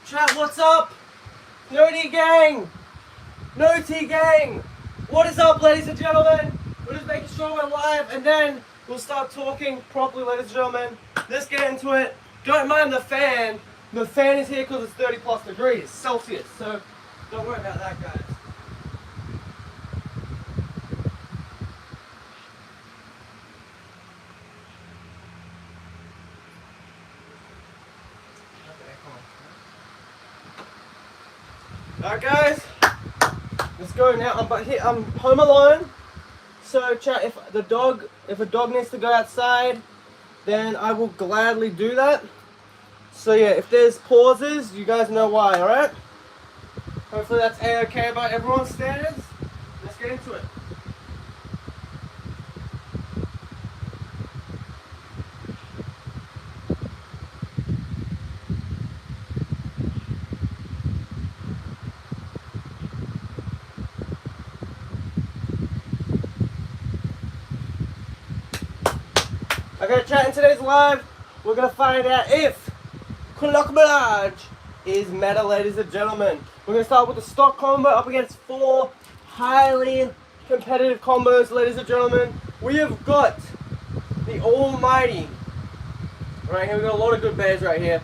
Chat, what's up? No T gang! No T gang! What is up, ladies and gentlemen? We're just making sure we're live and then we'll start talking properly, ladies and gentlemen. Let's get into it. Don't mind the fan. The fan is here because it's 30 plus degrees Celsius, so don't worry about that, guys. Alright guys, let's go now. I'm home alone. So chat, if a dog needs to go outside, then I will gladly do that. So yeah, if there's pauses, you guys know why, alright? Hopefully that's A-okay by everyone's standards. Let's get into it. Okay, chat, in today's live, we're going to find out if MIRAGE is meta, ladies and gentlemen. We're going to start with the stock combo up against 4 highly competitive combos, ladies and gentlemen. We have got the almighty, right here, we've got a lot of good bears right here.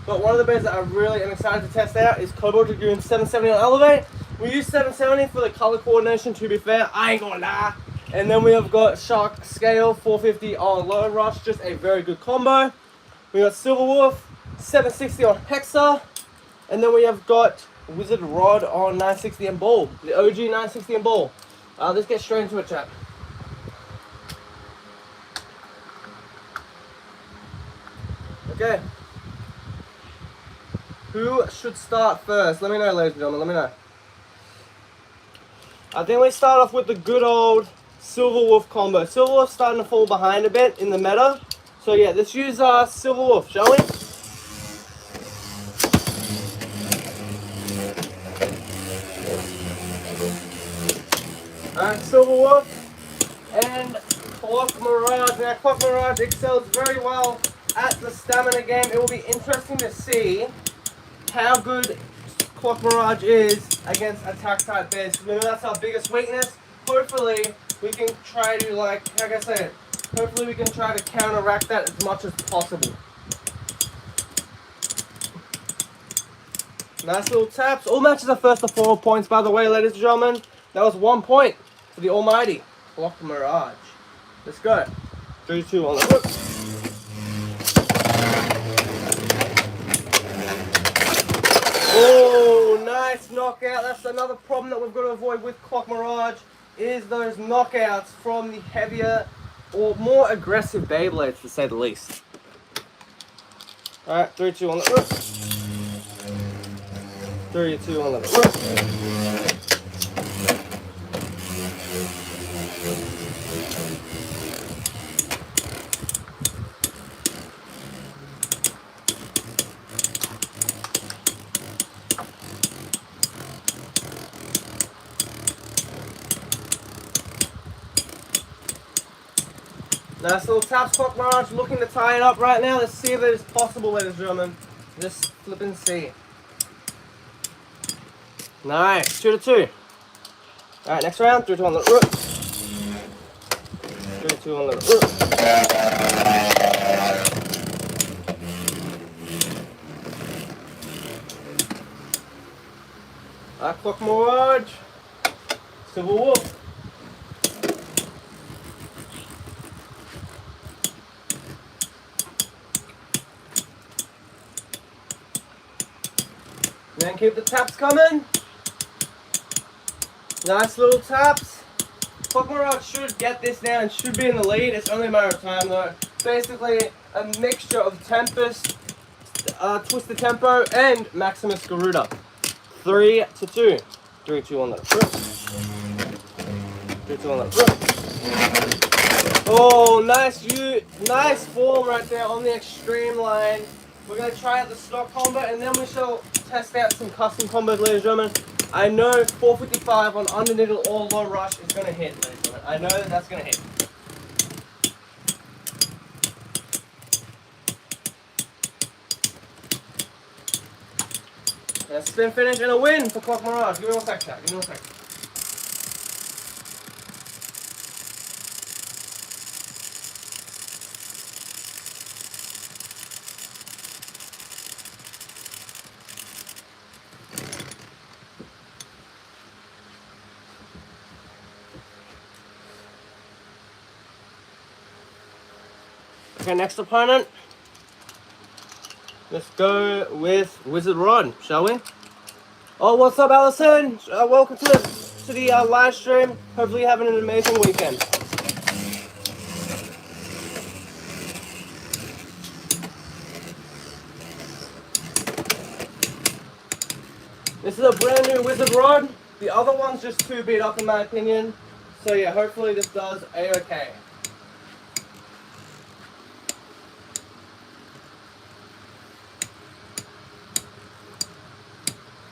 But one of the bears that I really am excited to test out is Cobalt Dragoon 770 on Elevate. We use 770 for the color coordination, to be fair, I ain't gonna lie. And then we have got Shark Scale 450 on Low Rush, just a very good combo. We got Silver Wolf 760 on Hexa, and then we have got Wizard Rod on 960 and Ball, the OG 960 and Ball. Let's get straight into it, chat. Okay. Who should start first? Let me know, ladies and gentlemen, let me know. I think we start off with the good old Silver Wolf combo. Silver Wolf's starting to fall behind a bit in the meta. So yeah, let's use Silver Wolf, shall we? Alright, Silver Wolf and Clock Mirage. Now Clock Mirage excels very well at the stamina game. It will be interesting to see how good Clock Mirage is against attack type bears. Remember, that's our biggest weakness. Hopefully we can try to, like I said, hopefully we can try to counteract that as much as possible. Nice little taps. All matches are first to 4 points, by the way, ladies and gentlemen. That was 1 point for the almighty Clock Mirage. Let's go. 3, 2, 1, let's go. Oh, nice knockout. That's another problem that we've got to avoid with Clock Mirage, is those knockouts from the heavier or more aggressive Beyblades, to say the least. Alright, 3, 2, 1, let's go. 3, 2, 1, let's go. Nice little taps, Clock Mirage, looking to tie it up right now. Let's see if it is possible, ladies and gentlemen. Just flip and see. Nice, 2 to 2. Alright, next round, 3, 2, 1, let it rip. 3, 2, 1, let it rip. Alright, Clock Mirage. Silver Wolf. Then keep the taps coming. Nice little taps. Clock Mirage should get this now and should be in the lead. It's only a matter of time though. Basically a mixture of Tempest, Twisted Tempo, and Maximus Garuda. 3 to 2. 3, 2, 1, let it rip. 3, 2, 1, let it rip. Oh, nice form right there on the extreme line. We're going to try out the stock combo and then we shall test out some custom combos, ladies and gentlemen. I know 455 on Underneedle or Low Rush is going to hit, ladies and gentlemen. I know that that's going to hit. And a spin finish and a win for Clock Mirage. Give me one sec, chat. Give me one sec. Okay, next opponent. Let's go with Wizard Rod, shall we? Oh, what's up, Allison? Welcome to the live stream. Hopefully you're having an amazing weekend. This is a brand new Wizard Rod. The other one's just too beat up in my opinion. So yeah, hopefully this does a-okay.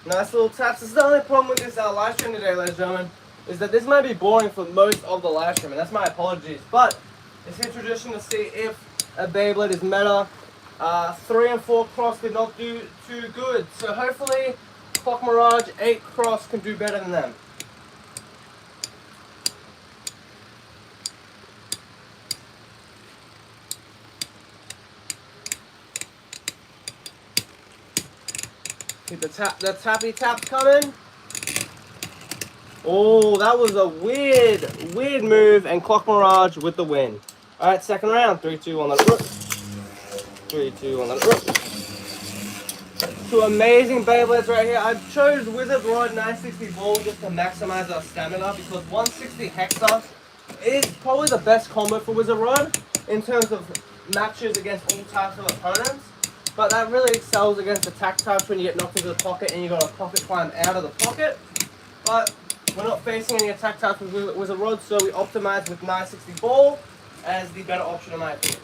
Nice little taps. This is the only problem with this live stream today, ladies and gentlemen, is that this might be boring for most of the live stream, and that's my apologies. But it's here tradition to see if a Beyblade is meta. 3 and 4 cross did not do too good, so hopefully Clock Mirage 8 cross can do better than them. Keep the tappy tap coming. Oh, that was a weird move, and Clock Mirage with the win. All right, second round. 3-2 on the rook. 3-2 on the rook. Two amazing Beyblades right here. I chose Wizard Rod 960 Ball just to maximize our stamina because 160 Hexa is probably the best combo for Wizard Rod in terms of matches against all types of opponents. But that really excels against attack types when you get knocked into the pocket and you got to pocket climb out of the pocket. But we're not facing any attack types with Wizard Rod, so we optimize with 960 Ball as the better option in my opinion.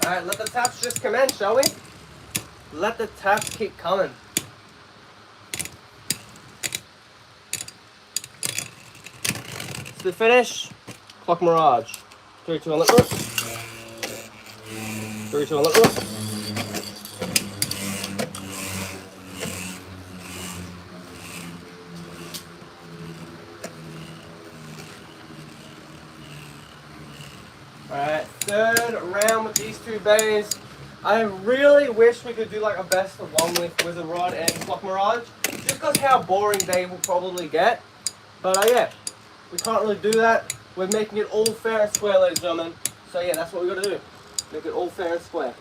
Alright, let the taps just commence, shall we? Let the taps keep coming. It's the finish. Clock Mirage. 3-2 on the rook. 3-2 on the rook. Alright, third round with these two bays. I really wish we could do like a best of one with Wizard Rod and Clock Mirage, just because how boring they will probably get. But yeah, we can't really do that. We're making it all fair and square, ladies and gentlemen. So yeah, that's what we got to do. Make it all fair and square.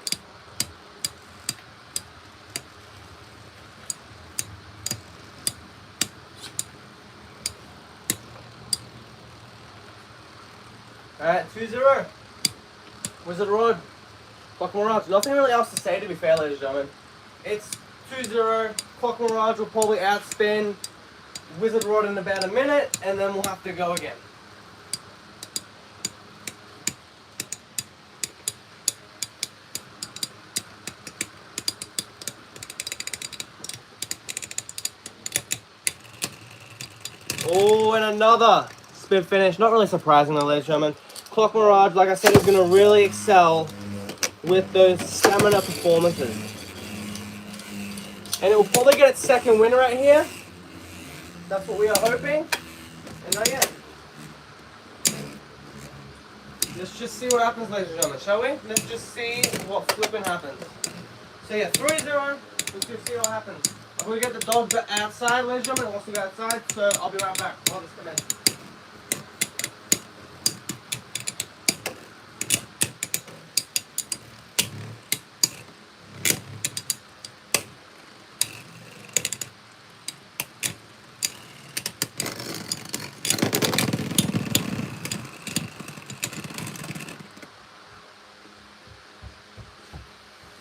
Alright, 2-0. Wizard Rod. Clock Mirage. Nothing really else to say, to be fair, ladies and gentlemen. It's 2-0. Clock Mirage will probably outspin Wizard Rod in about a minute, and then we'll have to go again. Oh, and another spin finish. Not really surprising though, ladies and gentlemen. Clock Mirage, like I said, is going to really excel with those stamina performances. And it will probably get its second win right here. That's what we are hoping. And not yet. Let's just see what happens, ladies and gentlemen, shall we? Let's just see what flipping happens. So yeah, 3-0. Let's just see what happens. I'm going to get the dog outside, ladies and gentlemen. It wants to go outside, so I'll be right back. I'll just come in.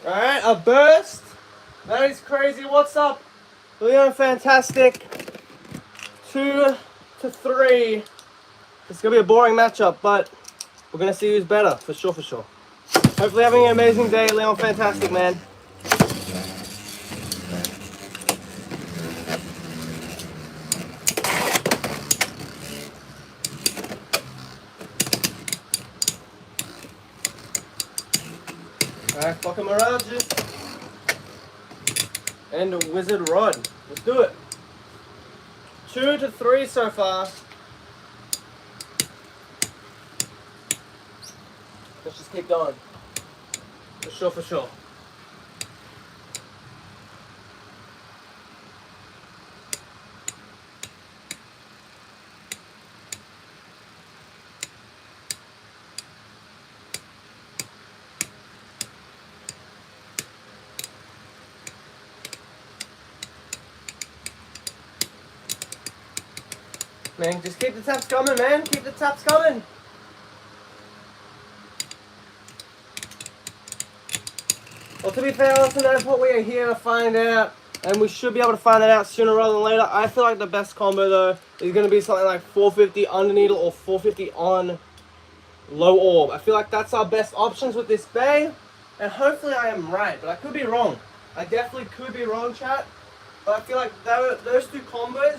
Alright, a burst. That is crazy. What's up? Leon, fantastic. 2-3. It's going to be a boring matchup, but we're going to see who's better, for sure, for sure. Hopefully having an amazing day, Leon. Fantastic, man. Alright, fucking Mirages. And a Wizard Rod. Let's do it. 2 to 3 so far. Let's just keep going. For sure, for sure. Man, just keep the taps coming, man. Keep the taps coming. Well, to be fair, listen, that's what we are here to find out. And we should be able to find that out sooner rather than later. I feel like the best combo, though, is going to be something like 450 under needle or 450 on low orb. I feel like that's our best options with this bay. And hopefully I am right, but I could be wrong. I definitely could be wrong, chat. But I feel like those two combos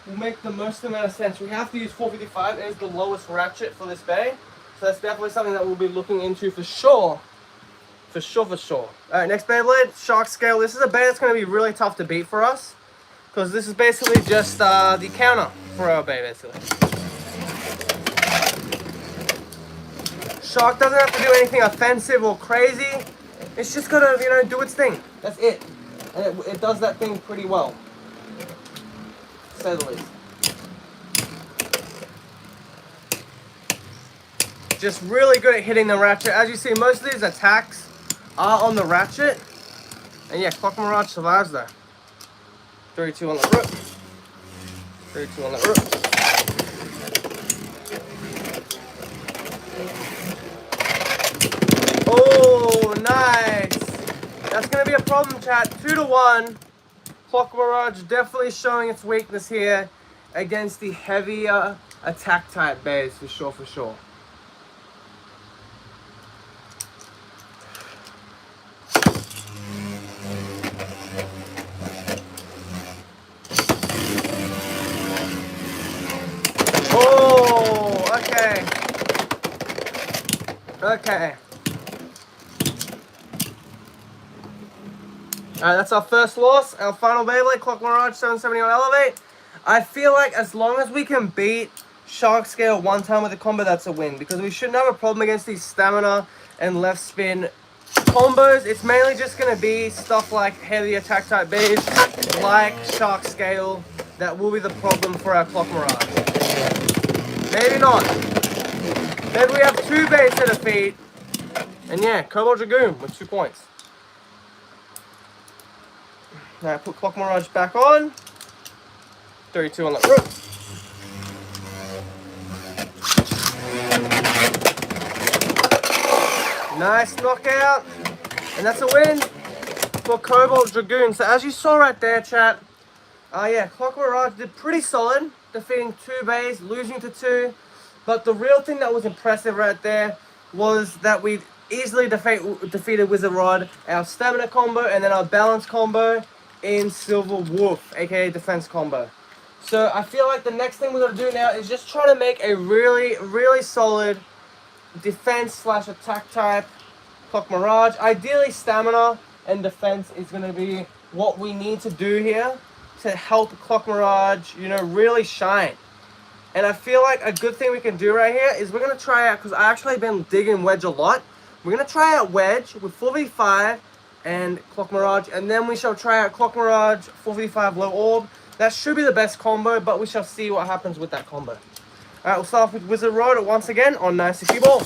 will make the most amount of sense. We have to use 455 as the lowest ratchet for this bay. So that's definitely something that we'll be looking into for sure. For sure, for sure. Alright, next Beyblade, Shark Scale. This is a bay that's going to be really tough to beat for us. Because this is basically just the counter for our bay, basically. Shark doesn't have to do anything offensive or crazy. It's just got to, you know, do its thing. That's it. And it does that thing pretty well. To say the least. Just really good at hitting the ratchet. As you see, most of these attacks are on the ratchet. And yeah, Clock Mirage survives though. 32 on the rook. 32 on the rook. Oh, nice. That's going to be a problem, chat. 2 to 1. Clock Mirage definitely showing its weakness here against the heavier attack type bays, for sure, for sure. Oh, okay. Okay. Alright, that's our first loss. Our final Beyblade, Clock Mirage 770 on Elevate. I feel like as long as we can beat Shark Scale one time with a combo, that's a win. Because we shouldn't have a problem against these stamina and left spin combos. It's mainly just going to be stuff like heavy attack type bays, like Shark Scale, that will be the problem for our Clock Mirage. Maybe not. Maybe we have 2 bays to defeat. And yeah, Cobalt Dragoon with 2 points. Now put Clock Mirage back on. 32 on that rook. Nice knockout. And that's a win for Cobalt Dragoon. So as you saw right there, chat, yeah, Clock Mirage did pretty solid, defeating 2 bays, losing to 2. But the real thing that was impressive right there was that we easily defeated Wizard Rod, our stamina combo, and then our balance combo in Silver Wolf, aka defense combo. So I feel like the next thing we're going to do now is just try to make a really, really solid defense / attack type Clock Mirage. Ideally stamina and defense is going to be what we need to do here to help Clock Mirage, you know, really shine. And I feel like a good thing we can do right here is we're going to try out, because I actually been digging Wedge a lot. We're going to try out Wedge with 4v5 and Clock Mirage, and then we shall try out Clock Mirage, 4v5 low orb. That should be the best combo, but we shall see what happens with that combo. Alright, we'll start off with Wizard Rod once again on 960 ball.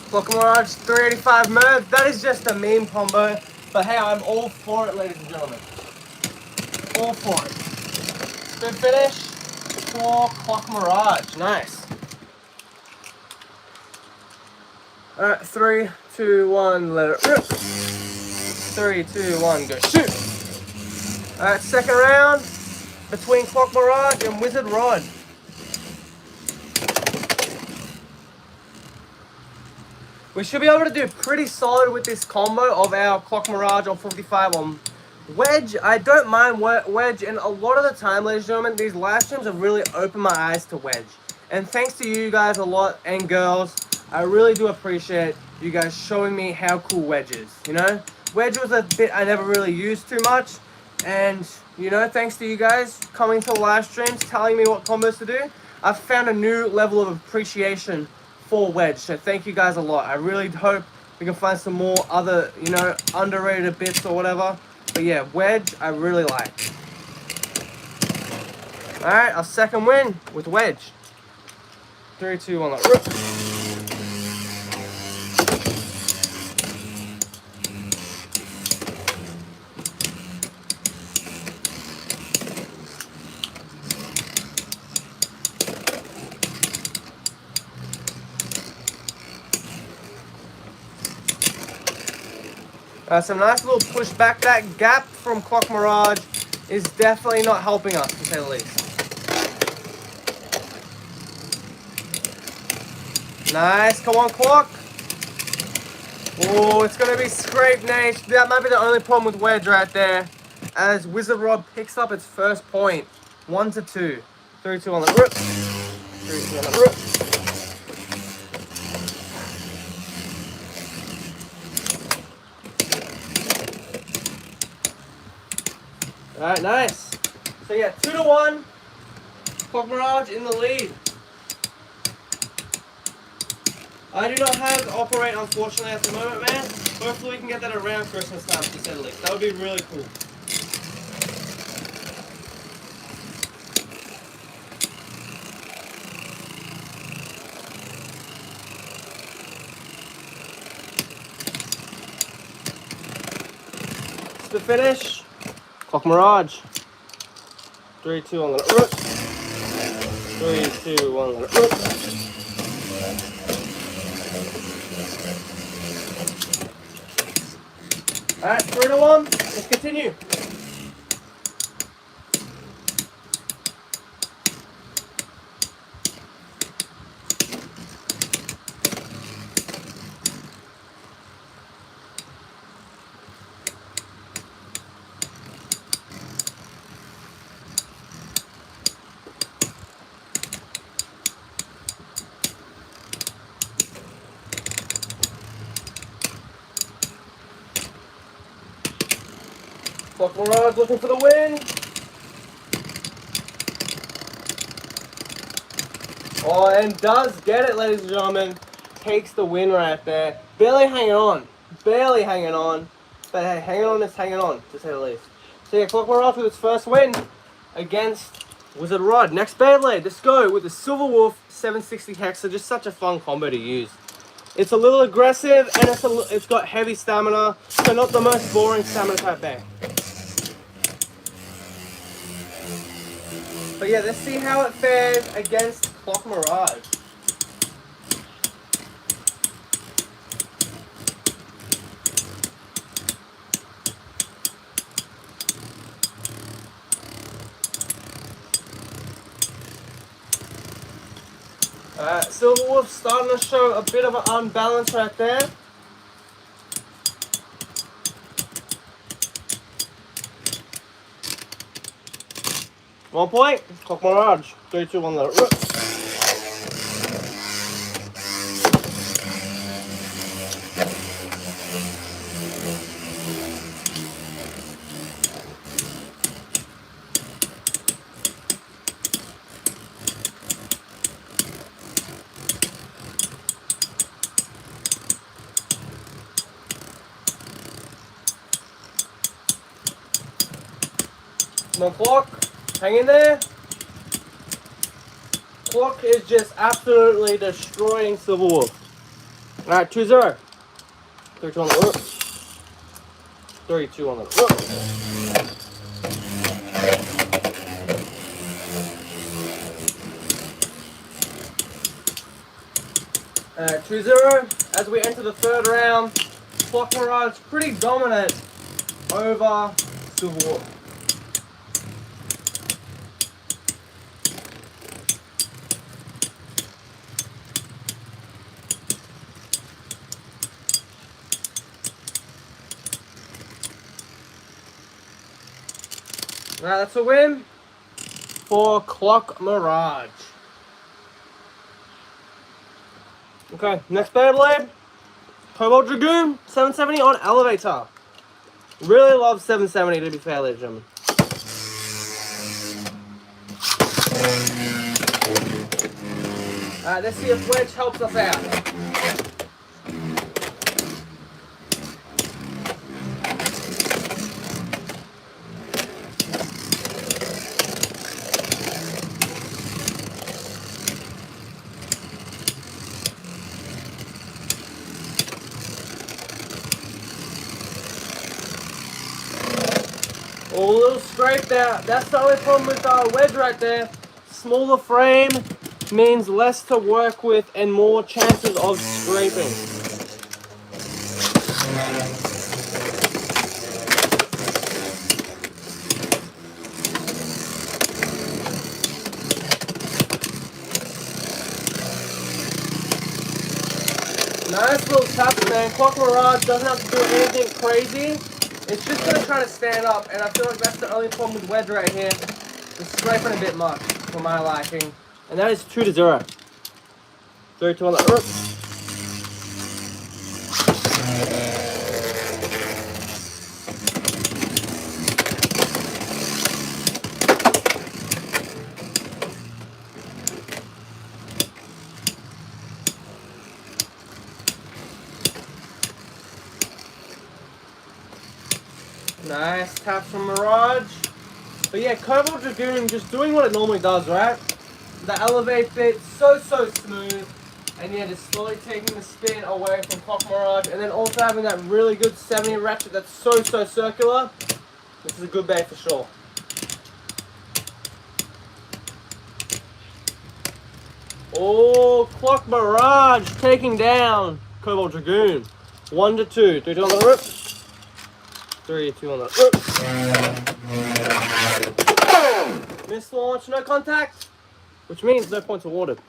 Clock Mirage 385 Merv, that is just a meme combo, but hey, I'm all for it, ladies and gentlemen. All for it. Good finish for Clock Mirage. Nice. Alright, 3, 2, 1, let it rip. 3, 2, 1, go shoot. Alright, second round between Clock Mirage and Wizard Rod. We should be able to do pretty solid with this combo of our Clock Mirage on 45 on Wedge. I don't mind Wedge, and a lot of the time, ladies and gentlemen, these live streams have really opened my eyes to Wedge. And thanks to you guys a lot, and girls, I really do appreciate you guys showing me how cool Wedge is, you know? Wedge was a bit I never really used too much, and, you know, thanks to you guys coming to live streams, telling me what combos to do, I've found a new level of appreciation for Wedge, so thank you guys a lot. I really hope we can find some more other, you know, underrated bits or whatever. But yeah, Wedge, I really like. Alright, our second win with Wedge. 3, 2, 1, let rip. Some nice little push back. That gap from Clock Mirage is definitely not helping us, to say the least. Nice, come on, Clock. Oh, it's going to be scrape Nate. That might be the only problem with Wedge right there. As Wizard Rod picks up its first point. 1 to 2. 3, 2 on the rip. 3, 2 on the rip. Alright, nice. So yeah, 2 to 1. Clock Mirage in the lead. I do not have Operate, unfortunately, at the moment, man. Hopefully we can get that around Christmas time, to say the least. That would be really cool. It's the finish. Clock Mirage. 3, 2, 1, let it rip. 3, 2, 1, let it rip. Alright, 3 to 1. Let's continue. Clock Mirage looking for the win. Oh, and does get it, ladies and gentlemen. Takes the win right there. Barely hanging on. Barely hanging on. But hey, hanging on is hanging on, to say the least. So yeah, Clock Mirage with its first win against Wizard Rod. Next Beyblade, let's go with the Silver Wolf 760 Hexa. Just such a fun combo to use. It's a little aggressive, and it's got heavy stamina, so not the most boring stamina type bang. But yeah, let's see how it fares against Clock Mirage. Silver Wolf starting to show a bit of an unbalance right there. One point, Clock Mirage. 3, 2, 1, let it rip. Come on, Clock. Hang in there. Clock is just absolutely destroying Silver Wolf. Alright, 2-0. 3, 2 on the rip. 3, 2 on the rip. 2-0. As we enter the third round, Clock Mirage pretty dominant over Civil War. Alright, that's a win for Clock Mirage. Okay, next Beyblade, Cobalt Dragoon, 770 on Elevator. Really love 770 to be fair, ladies and gentlemen. Alright, let's see if Wedge helps us out. Oh, a little scrape there. That's the only problem with our wedge right there. Smaller frame means less to work with and more chances of scraping. Nice little tap, man. Clock Mirage doesn't have to do anything crazy. It's just going to try to stand up, and I feel like that's the only problem with wedge right here. It's scraping a bit much for my liking. And that is 2-0. 3-2 on the hook. Nice taps from Mirage. But yeah, Cobalt Dragoon just doing what it normally does, right? The elevate bit, so smooth. And yeah, just slowly taking the spin away from Clock Mirage. And then also having that really good 70 ratchet that's so circular. This is a good bait for sure. Oh, Clock Mirage taking down Cobalt Dragoon. 1-2. 3-2 on the rip. 3-2 on the rip. Miss launch, no contact. Which means no points awarded.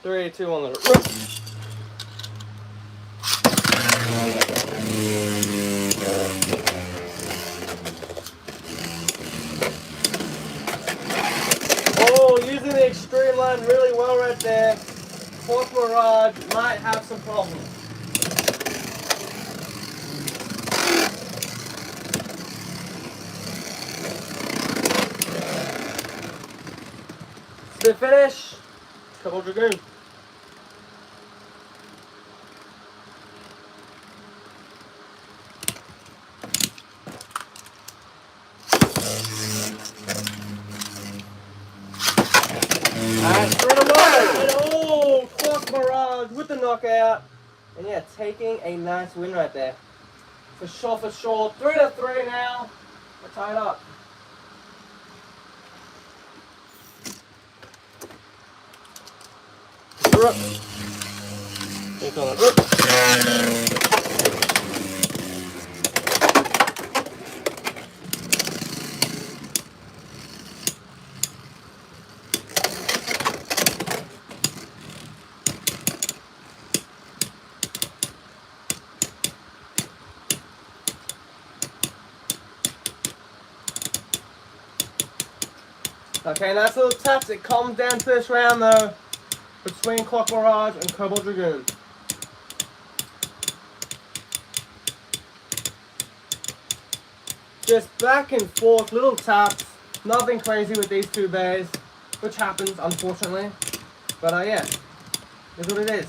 3-2 on the rip. Oh, using the extreme line really well right there. Clock Mirage might have some problems. Spin finish. Cobalt Dragoon. Alright, 3-1. And oh, Clock Mirage with the knockout. And yeah, taking a nice win right there. For sure. 3-3 now. We're tied up. Okay, nice little taps. It calms down to this round though, between Clock Mirage and Cobalt Dragoon. Just back and forth, little taps. Nothing crazy with these two bays, which happens, unfortunately. But yeah, it's what it is.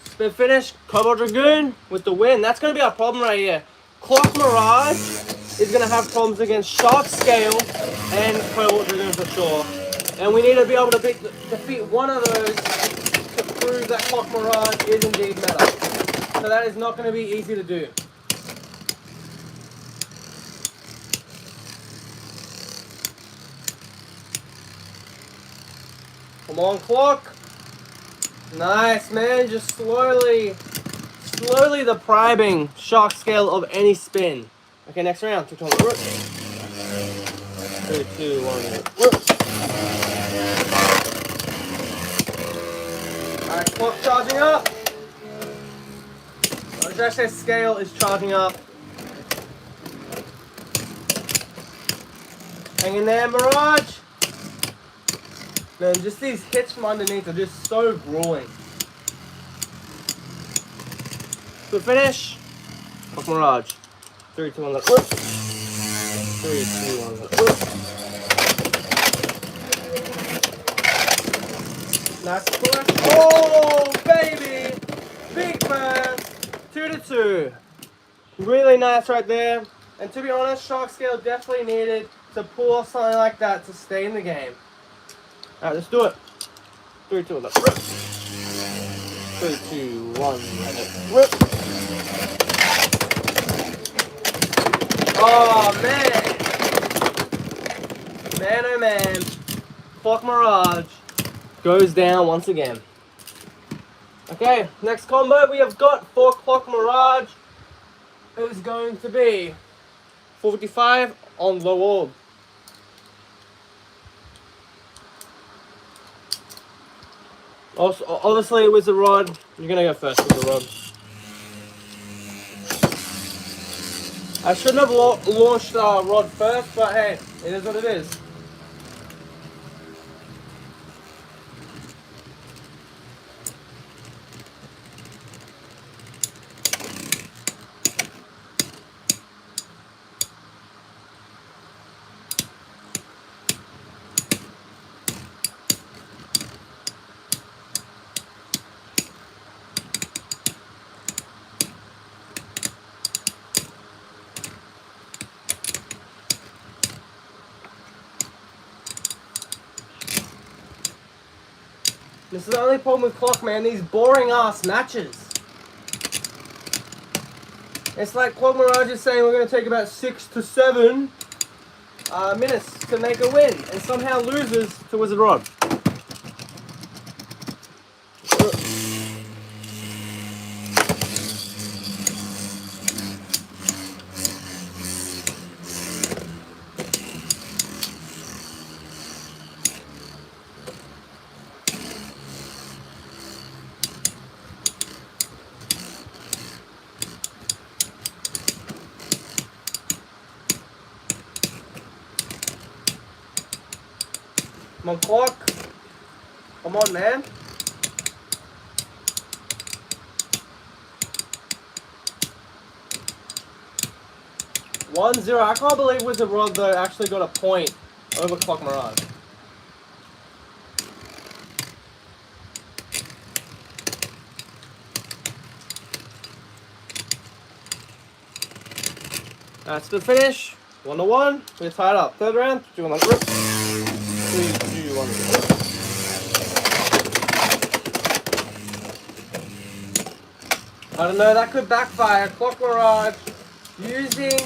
Spin finish, Cobalt Dragoon with the win. That's going to be our problem right here. Clock Mirage is going to have problems against Shark Scale and Cobalt Dragoon for sure. And we need to be able to defeat one of those to prove that Clock Mirage is indeed meta. So that is not going to be easy to do. Come on, clock. Nice, man. Just slowly depriving shark scale of any spin. Okay, next round. 2 times. 3, 2, 1. Alright, clock charging up. Our scale is charging up. Hang in there, Mirage. Man, just these hits from underneath are just so grueling. Good finish. Clock Mirage. 3, 2, 1, let's go. 3, 2, 1, let's go. Nice push. Oh, baby! Big man! 2 to 2. Really nice right there. And to be honest, shark scale definitely needed to pull off something like that to stay in the game. Alright, let's do it. 3, 2, 1, let's rip. 3, 2, 1, let's rip. Oh, man. Man, oh, man. Clock Mirage goes down once again. Okay, next combo we have got for Clock Mirage is going to be 45 on low orb. Also, obviously with the rod, you're gonna go first with the rod. I shouldn't have launched rod first, but hey, it is what it is. This is the only problem with Clock, man. These boring ass matches. It's like Clock Mirage is saying we're going to take about 6 to 7 minutes to make a win, and somehow loses to Wizard Rod. Come on, Clock. Come on, man. One zero. I can't believe Wizard Rod though actually got a point over Clock Mirage. That's the finish. 1 to 1. We're tied up. Third round. 2 1 rip. 3, 2 1 rip. I don't know. That could backfire. Clock Mirage using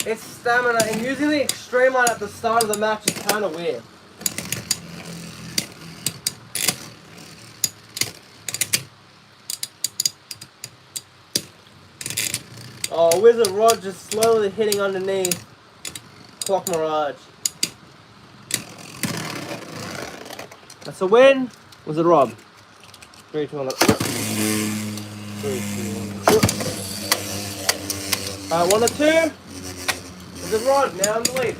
its stamina and using the extreme line at the start of the match is kind of weird. Oh, Wizard Rod just slowly hitting underneath Clock Mirage. That's a win. Wizard Rod. 3, 2, 1. 3, 2, 1. Alright, 1 to 2. Wizard Rod now in the lead.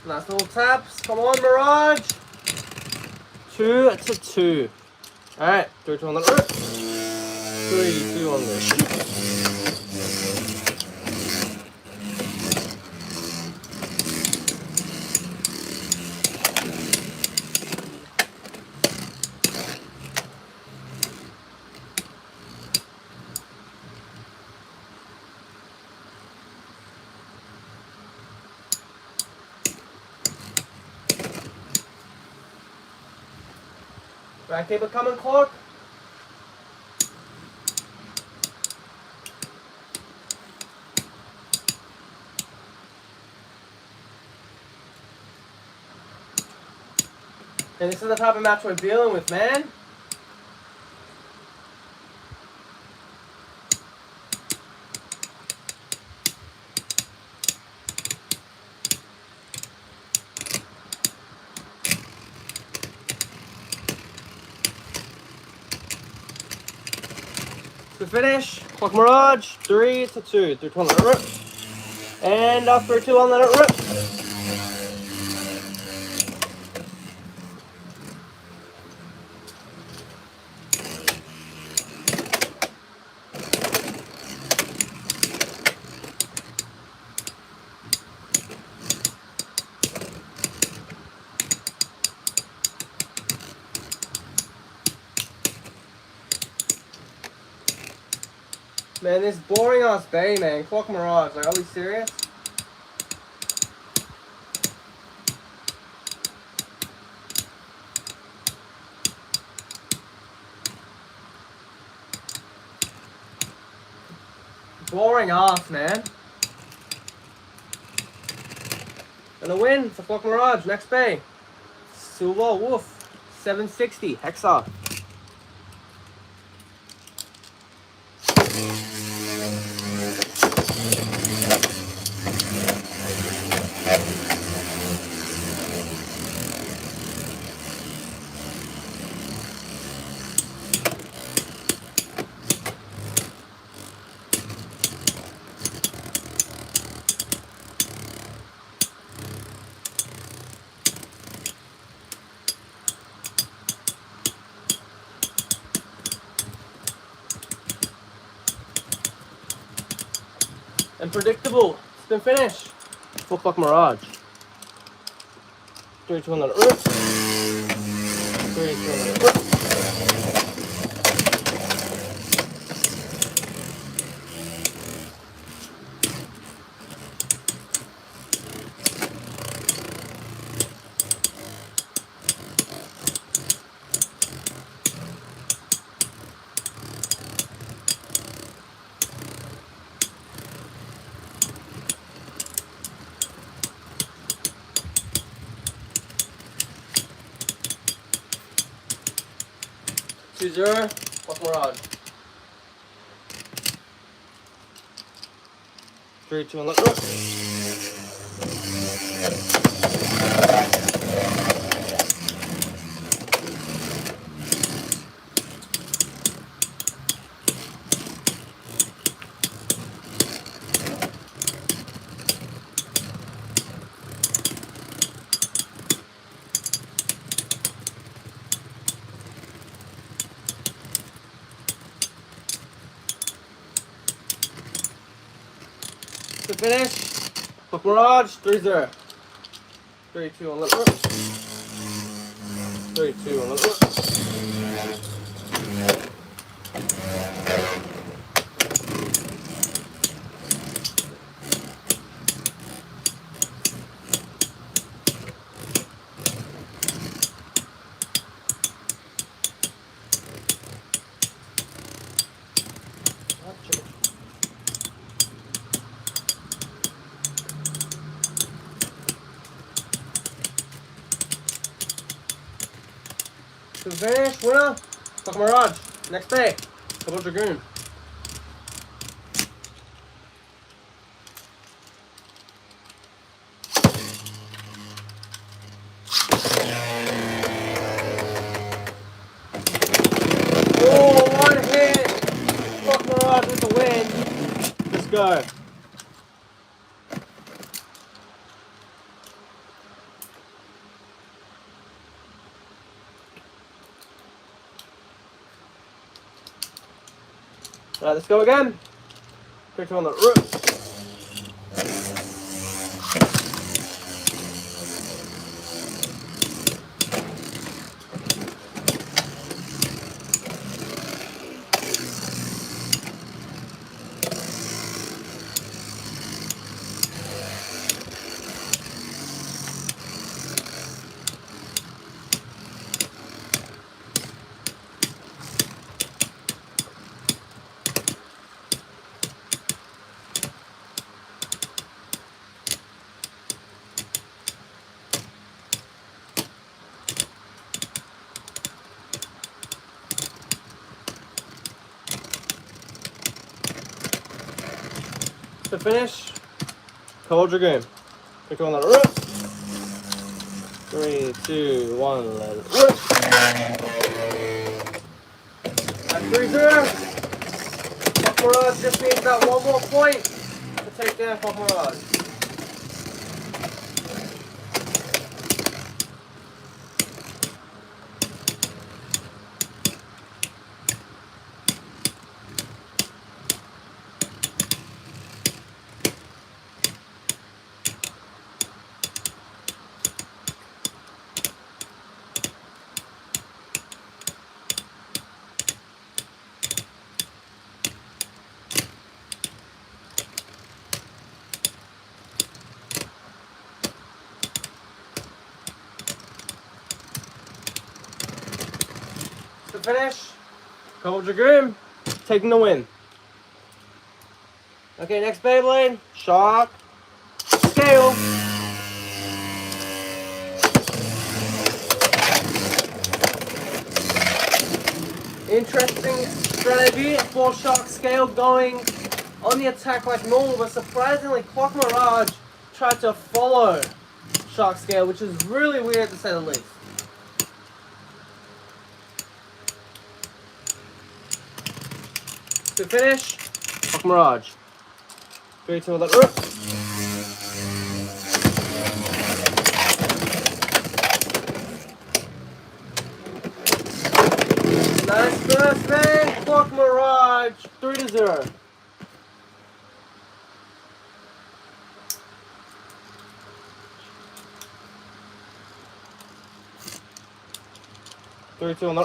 Nice little taps. Come on, Mirage. 2-2. Alright, 3-2 on the rip. 3-2 on the shoot. Right, keep it coming, clock. And this is the type of match we're dealing with, man. To finish, clock Mirage, 3-2. 3-2 on the rip. And up 3-2 on the rip. Man, this boring ass bay, man. Clock Mirage, like, are we serious? Boring ass, man. And a win for Clock Mirage. Next bay. Silver Wolf. 760. Hexa. And predictable. Spin finish. 4 Clock Mirage. 3-2 on the rip. 3-2 on the rip. Zero, Clock Mirage. 3-2 on the rip. To finish, Clock Mirage, 3-0. 3-2 on the rip. 3-2 on the rip. To finish, winner, Clock Mirage. Next day, Double Dragoon. Oh, one hit! Clock Mirage with the win. Let's go. Alright, let's go again. 3, 2, 1, the root. To finish, Cold Dragoon. 3, 2, 1, let it rip. 3, 2, 1, let it rip. At 3-0. Clock Mirage just needs that one more point to take down Clock Mirage. To finish, Cold Dragoon taking the win. Okay, next Beyblade, Shark Scale. Interesting strategy for Shark Scale, going on the attack like normal, but surprisingly Clock Mirage tried to follow Shark Scale, which is really weird to say the least. To finish, Clock Mirage. 3, 2, 1, let it rip. Nice first man, Clock Mirage. 3-0. Three, two, and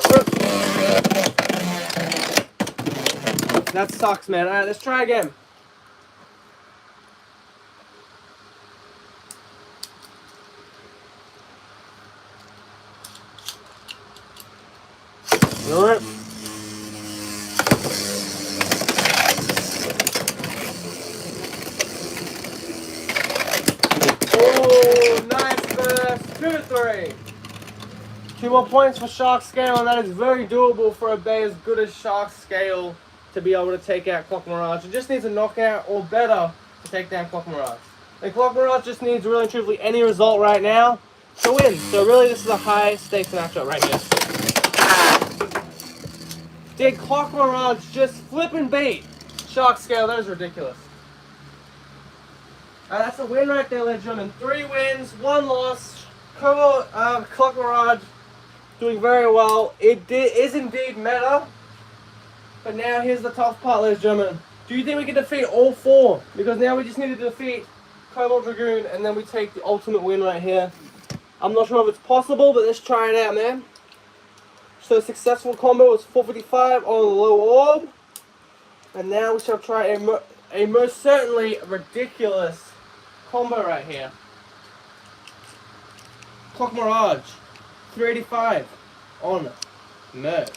that sucks, man. Alright, let's try again. Alright. Oh, nice burst. 2-3. 2 more points for Shark Scale, and that is very doable for a bay as good as Shark Scale to be able to take out Clock Mirage. It just needs a knockout or better to take down Clock Mirage. And Clock Mirage just needs really and truthfully any result right now to win. So really this is a high stakes matchup right here. Did Clock Mirage just flip and beat Shark Scale? That is ridiculous. That's a win right there, ladies and gentlemen. 3 wins, 1 loss. Clock Mirage doing very well. It is indeed meta. But now here's the tough part, ladies and gentlemen. Do you think we can defeat all 4? Because now we just need to defeat Cobalt Dragoon and then we take the ultimate win right here. I'm not sure if it's possible, but let's try it out, man. So successful combo was 455 on the low orb. And now we shall try a most certainly ridiculous combo right here. Clock Mirage, 385 on Merge.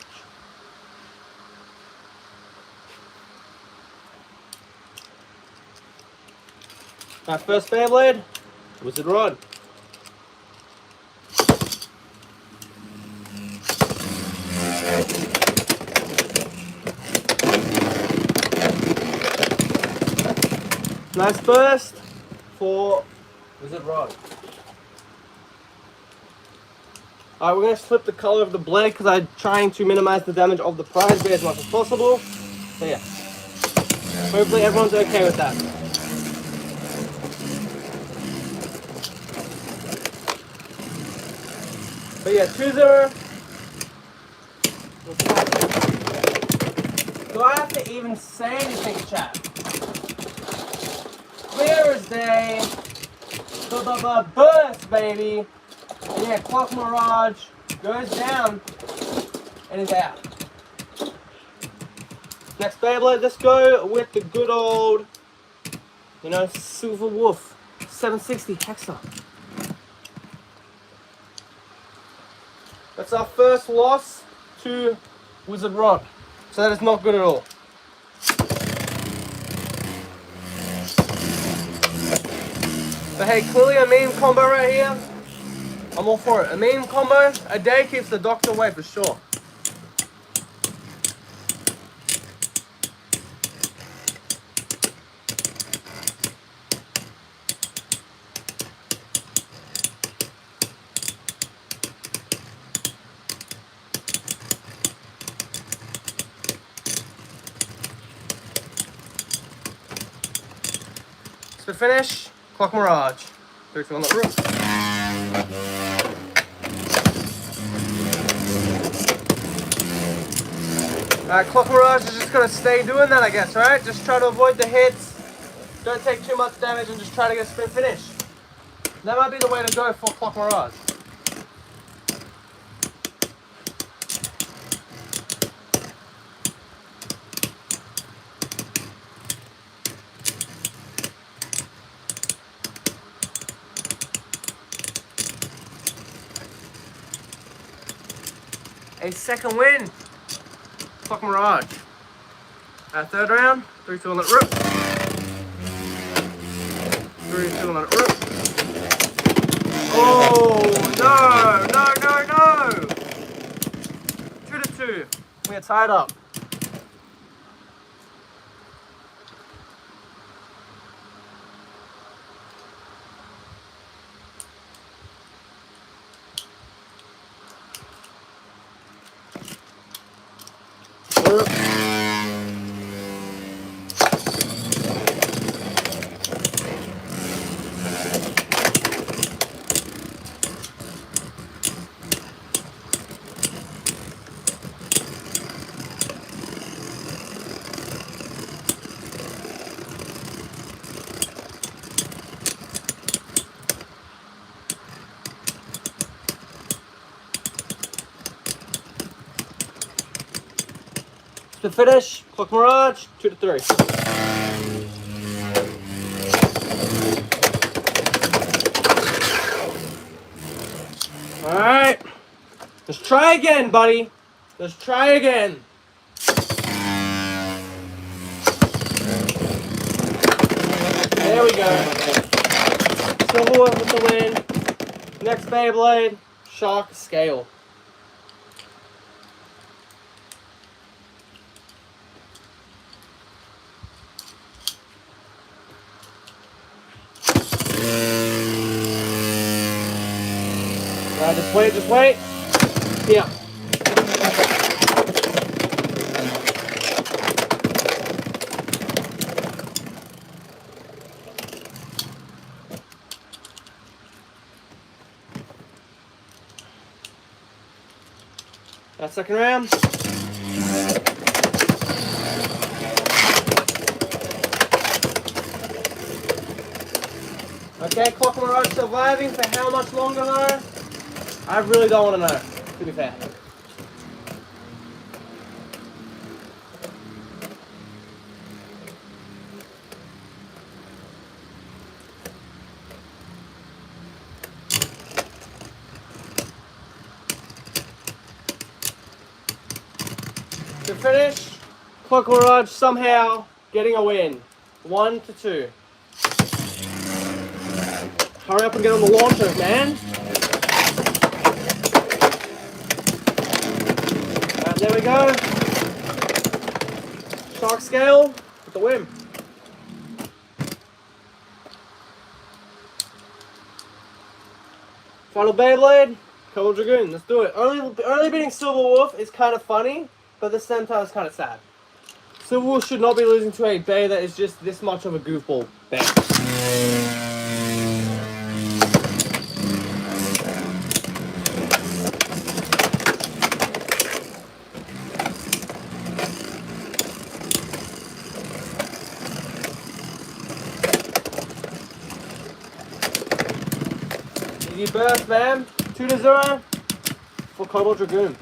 Our first Beyblade, Wizard Rod. Nice burst for Wizard Rod. Alright, we're going to flip the color of the blade because I'm trying to minimize the damage of the prize bear as much as possible. So yeah, hopefully everyone's okay with that. But yeah, 2-0. Do I have to even say anything, chat? Clear as day. Burst, baby. And yeah, Clock Mirage goes down and is out. Next Beyblade, let's go with the good old, Silver Wolf 760 Hexa. That's our first loss to Wizard Rod. So that is not good at all. But hey, clearly a meme combo right here. I'm all for it. A meme combo a day keeps the doctor away for sure. To finish, Clock Mirage. 3, 2 on the roof. Alright, Clock Mirage is just gonna stay doing that, I guess, right? Just try to avoid the hits. Don't take too much damage and just try to get a spin finish. That might be the way to go for Clock Mirage. A second win. Clock Mirage. Third round, 3, 2 on that rip. 3, 2 on that rip. Oh, no. 2-2. We are tied up. To finish, Clock Mirage, 2-3. Alright. Let's try again, buddy. Let's try again. There we go. Silver Wolf with the win. Next Beyblade, Shark Scale. Just wait. Here. That second round. Okay, Clock Mirage surviving for how much longer though? I really don't want to know, to be fair. To finish, Clock Mirage somehow getting a win. 1-2. Hurry up and get on the launcher, man. There we go. Shark Scale with the win. Final Beyblade, Cobble Dragoon. Let's do it. Only beating Silver Wolf is kind of funny, but at the same time it's kind of sad. Silver Wolf should not be losing to a Bay that is just this much of a goofball Bay. GG burst, man. 2-0 for Cobalt Dragoon.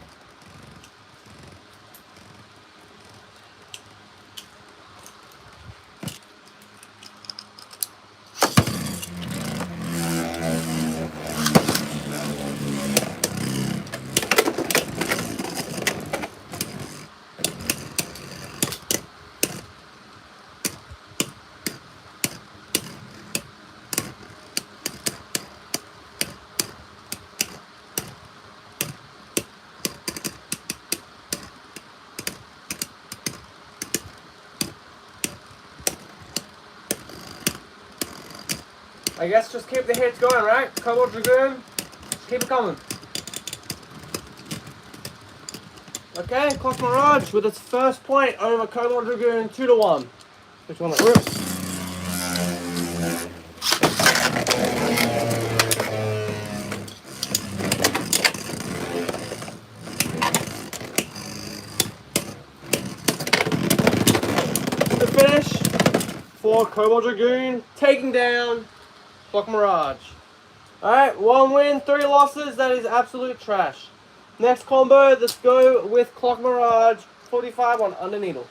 I guess just keep the hits going, right? Cobalt Dragoon, just keep it coming. Okay, Clock Mirage with its first point over Cobalt Dragoon, 2-1. Which one that rips? The finish for Cobalt Dragoon, taking down Clock Mirage. Alright, 1 win, 3 losses. That is absolute trash. Next combo, let's go with Clock Mirage, 45 on Under Needle.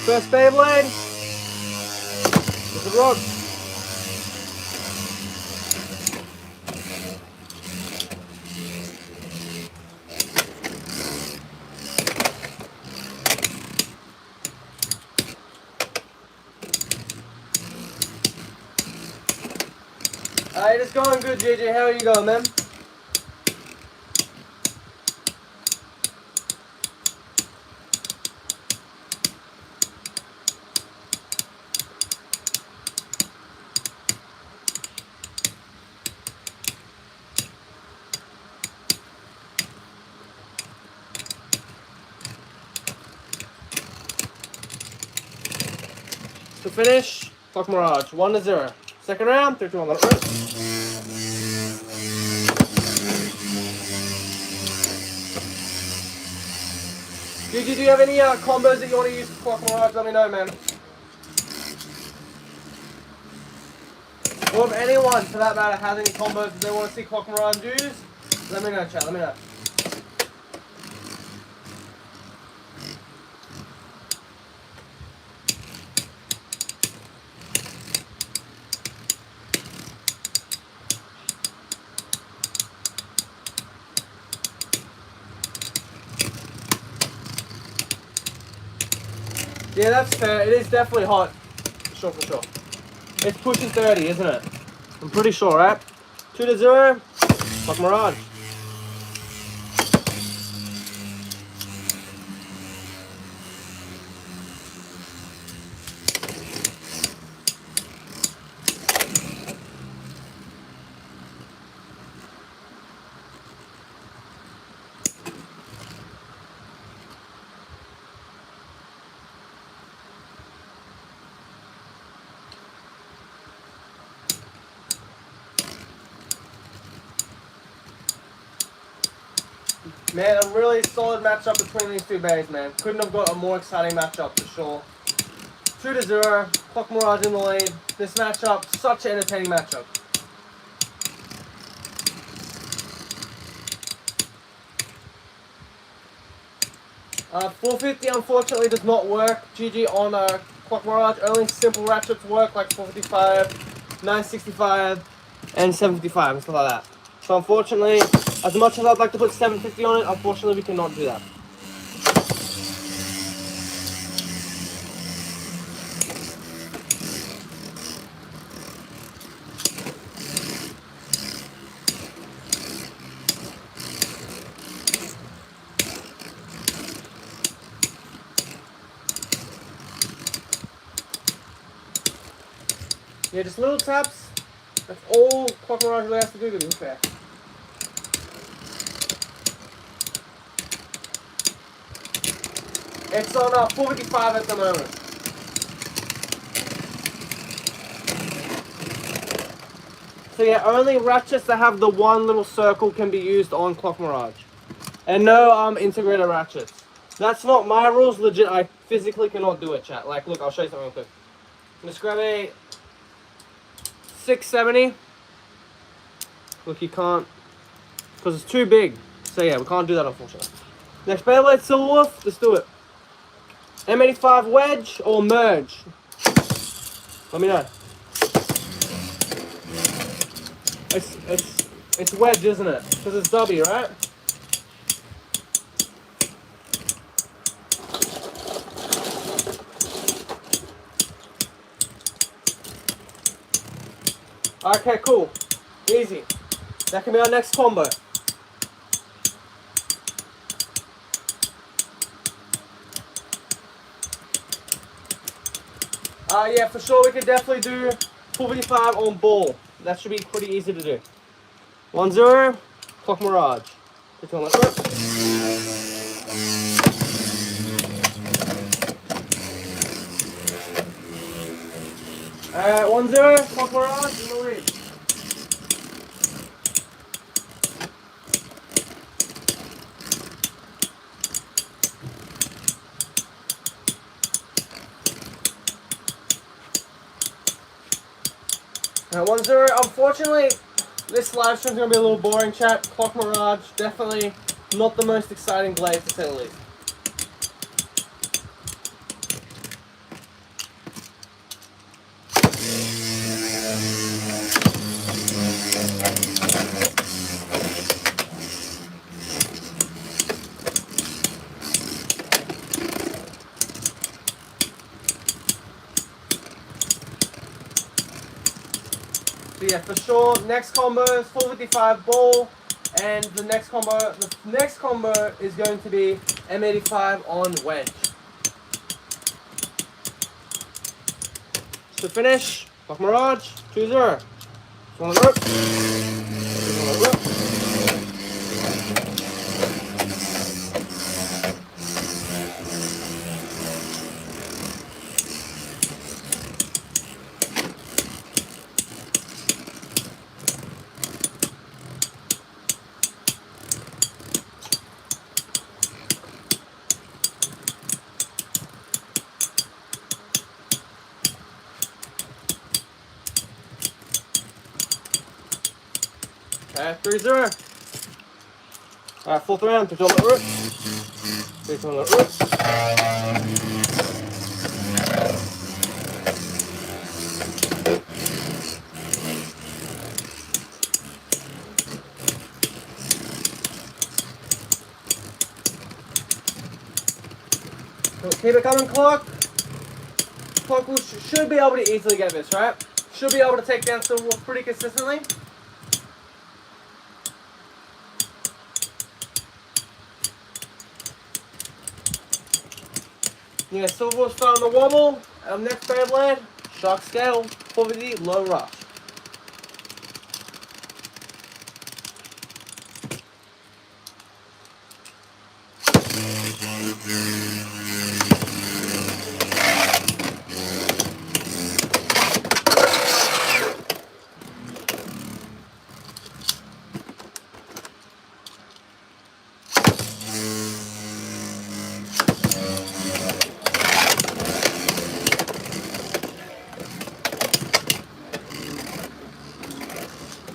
First Beyblade. With the rod. Alright, it's going good, JJ. How are you going, man? To finish, Clock Mirage, 1-0. Second round, 3, 2, 1, let it rip. Gigi, do you have any combos that you want to use for Clock Mirage? Let me know, man. Or if anyone, for that matter, has any combos that they want to see Clock Mirage use, let me know, chat, let me know. Yeah, that's fair. It is definitely hot. For sure. It's pushing 30, isn't it? I'm pretty sure, right? 2-0. Clock Mirage. Man, a really solid matchup between these two bays, man. Couldn't have got a more exciting matchup for sure. 2-0, Clock Mirage in the lead. This matchup, such an entertaining matchup. Uh, 450 unfortunately does not work. GG on Clock Mirage. Only simple ratchets work like 455, 965, and 755 and stuff like that. So unfortunately, as much as I'd like to put 750 on it, unfortunately we cannot do that. Yeah, just little taps. That's all Clock Mirage really has to do to be fair. It's on 455 at the moment. So yeah, only ratchets that have the one little circle can be used on Clock Mirage. And no integrated ratchets. That's not my rules, legit. I physically cannot do it, chat. Like, look, I'll show you something real quick. Let's grab a 670. Look, you can't, because it's too big. So yeah, we can't do that unfortunately. Next Beyblade Silverwolf, let's do it. M85 wedge or merge? Let me know. It's wedge, isn't it? Because it's W, right? Okay, cool. Easy. That can be our next combo. Yeah, for sure we can definitely do 455 on ball. That should be pretty easy to do. 1-0, Clock Mirage. Let's go. Alright, 1-0, Clock Mirage, in the lead. Alright, 1-0. Unfortunately, this live stream's gonna be a little boring, chat. Clock Mirage, definitely not the most exciting blade to say the least. So yeah, for sure, next combo is 455 ball, and the next combo is going to be M85 on wedge. To finish, Clock Mirage, 2-0. On the rope. Alright, 3-0. Alright, fourth round, put on the rope. Put on the rope. Keep it coming, Clock. Clock should be able to easily get this, right? Should be able to take down Silverwolf pretty consistently. Yeah, Silverwolf's starting to wobble. Next Beyblade, Shark Scale, Poverty, Low Rush.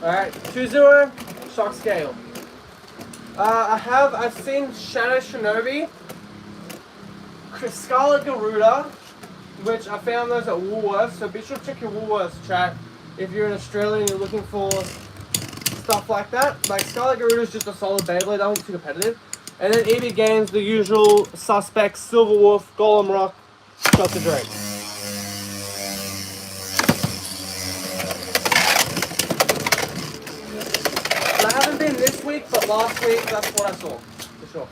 Alright, 2-0, Shark Scale. I've seen Shadow Shinobi, Scarlet Garuda, which I found those at Woolworths, so be sure to check your Woolworths, chat, if you're in Australia and you're looking for stuff like that. Like, Scarlet Garuda is just a solid Beyblade, that one's too competitive. And then EB Games, the usual suspects, Silverwolf, Golem Rock, Dr. Drake. I haven't been this week, but last week, that's what I saw, for sure.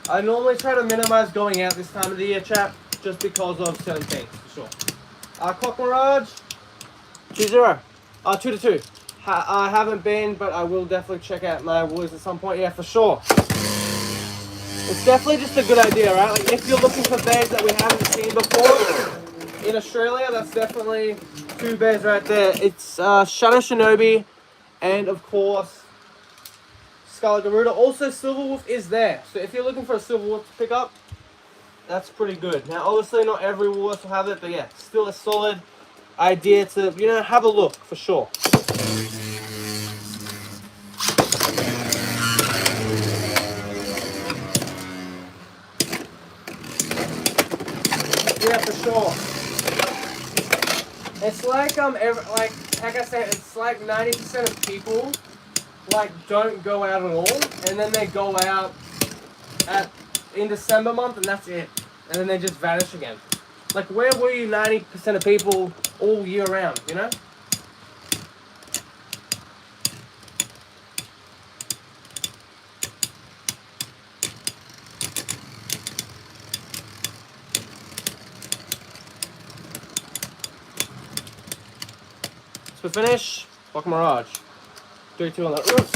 I normally try to minimize going out this time of the year, chat, just because of certain things, for sure. Clock Mirage, 2-0. 2-2. I haven't been, but I will definitely check out my Woolies at some point, yeah, for sure. It's definitely just a good idea, right? Like, if you're looking for bays that we haven't seen before, in Australia, that's definitely two bears right there. It's Shadow Shinobi and, of course, Scarlet Garuda. Also, Silverwolf is there. So if you're looking for a Silverwolf to pick up, that's pretty good. Now, obviously, not every Woolworths will have it, but yeah, still a solid idea to, you know, have a look for sure. Yeah, for sure. It's like like I said, it's like 90% of people like don't go out at all, and then they go out in December month, and that's it, and then they just vanish again. Like, where were you 90% of people all year round? You know. So finish, Block Mirage. 3, 2, 1, let rip.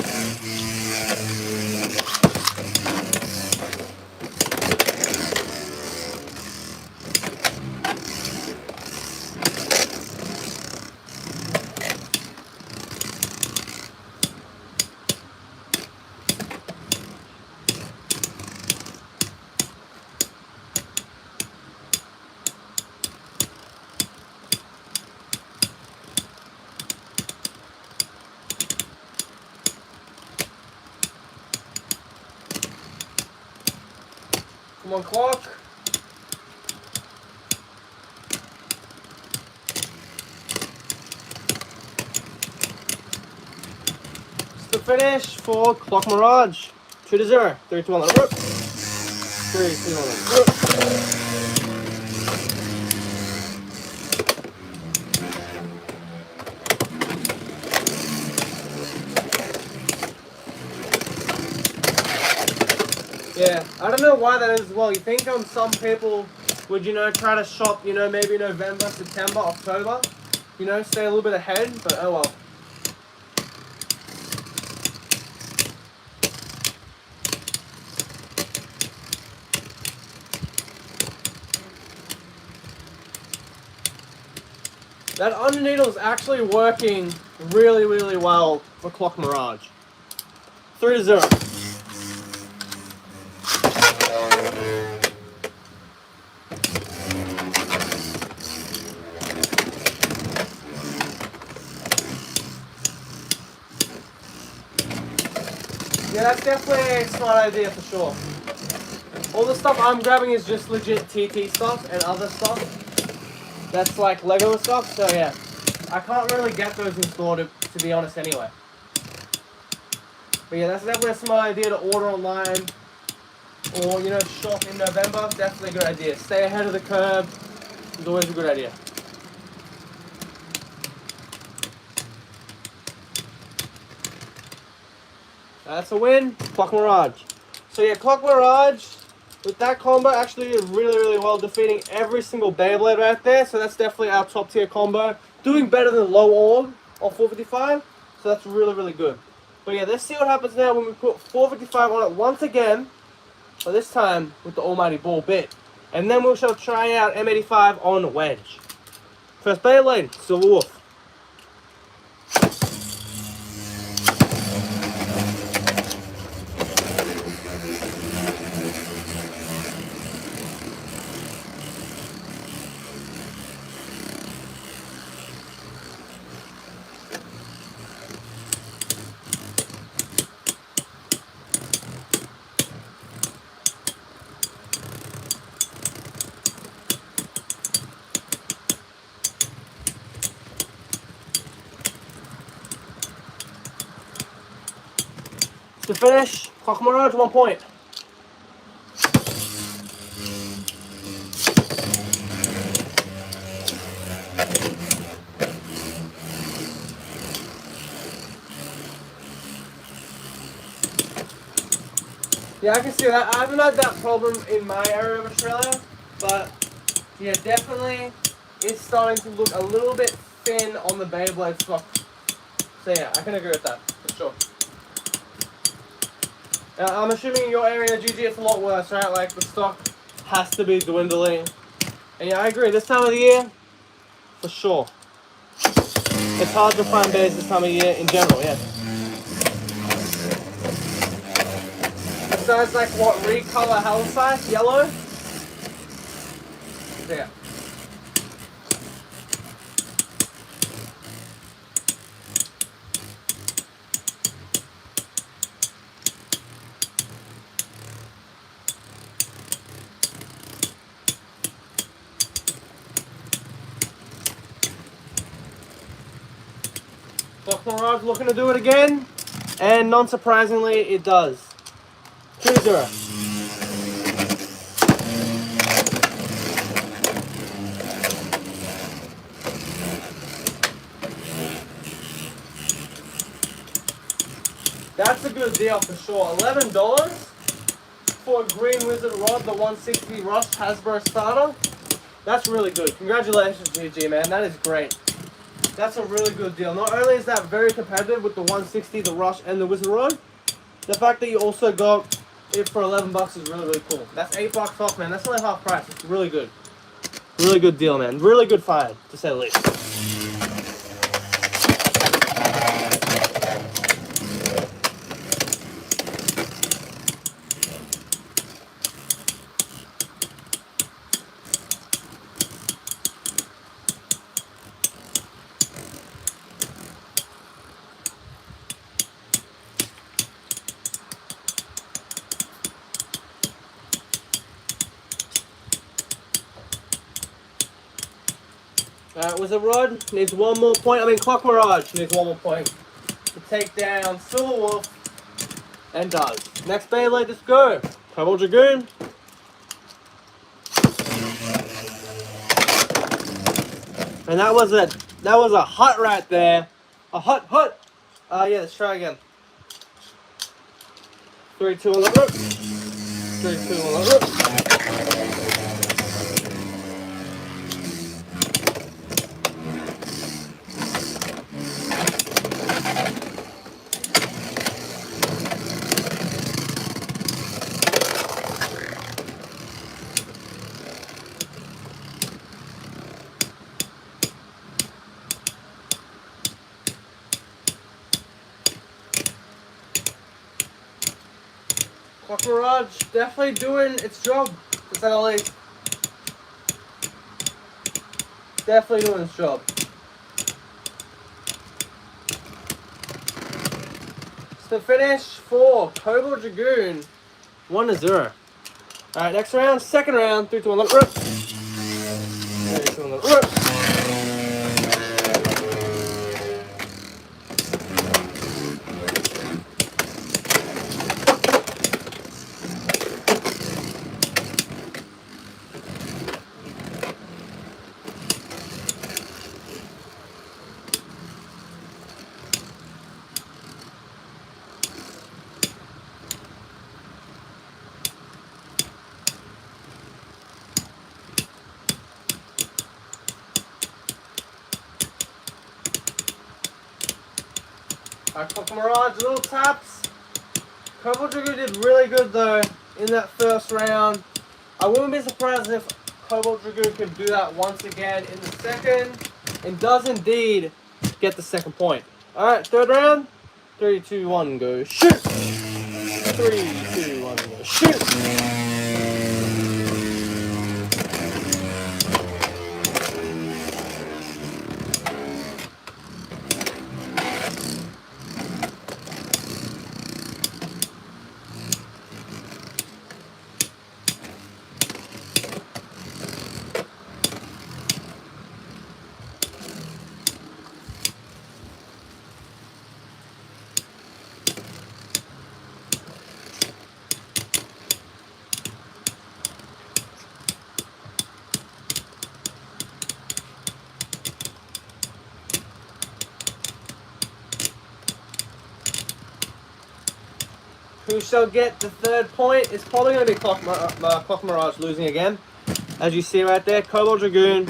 Come on, clock. It's the finish for Clock Mirage. 2 to 0. 3, 2, 1, let rip. 3, 2, 1, let rip. Yeah, I don't know why that is as well. You think some people would, you know, try to shop, you know, maybe November, September, October, you know, stay a little bit ahead, but oh well. That under needle is actually working really, really well for Clock Mirage. 3 to 0. Yeah, that's definitely a smart idea for sure. All the stuff I'm grabbing is just legit TT stuff and other stuff that's like Lego stuff, so yeah. I can't really get those installed to be honest anyway. But yeah, that's definitely a smart idea to order online or, you know, shop in November. Definitely a good idea. Stay ahead of the curve is always a good idea. That's a win. Clock Mirage. So yeah, Clock Mirage with that combo actually did really, really well, defeating every single Beyblade right there. So that's definitely our top tier combo. Doing better than low orb on 455. So that's really, really good. But yeah, let's see what happens now when we put 455 on it once again. But this time with the almighty ball bit. And then we shall try out M85 on Wedge. First Beyblade, Silver Wolf. To finish, Clock Mirage, 1 point. Yeah, I can see that. I haven't had that problem in my area of Australia, but yeah, definitely it's starting to look a little bit thin on the Beyblade stock. So yeah, I can agree with that, for sure. I'm assuming in your area, GG, it's a lot worse, right? Like, the stock has to be dwindling. And yeah, I agree. This time of the year, for sure. It's hard to find bears this time of year in general, yeah. Besides, like, what, recolor Hellside, yellow? out. Clock Mirage looking to do it again, and non-surprisingly, it does. 2-0. That's a good deal for sure. $11 for a Green Wizard rod, the 160 Rush Hasbro starter. That's really good. Congratulations, GG, man. That is great. That's a really good deal. Not only is that very competitive with the 160, the Rush, and the Wizard rod, the fact that you also got it for $11 is really, really cool. That's $8 off, man. That's only half price. It's really good. Really good deal, man. Really good find, to say the least. Wizard Rod needs one more point. I mean, Clock Mirage needs one more point to take down Silver Wolf, and does. Next Beyblade, let's go. Cobalt Dragoon. And that was a hut right there. A hut. Yeah, let's try again. 3, 2, 1, let rip. 3, 2, 1, let rip. Clock Mirage definitely doing its job, to say the least. Definitely doing its job. It's the finish for Cobalt Dragoon, 1-0. Alright, next round, second round, 3, 2, 1, let it rip. 3, 2, 1, let it rip. Alright, Clock Mirage, little taps. Cobalt Dragoon did really good though in that first round. I wouldn't be surprised if Cobalt Dragoon could do that once again in the second. And does indeed get the second point. Alright, third round. 3, 2, 1, go shoot! 3, 2, 1, go shoot! Who shall get the third point? It's probably going to be Clock Mirage losing again. As you see right there, Cobalt Dragoon,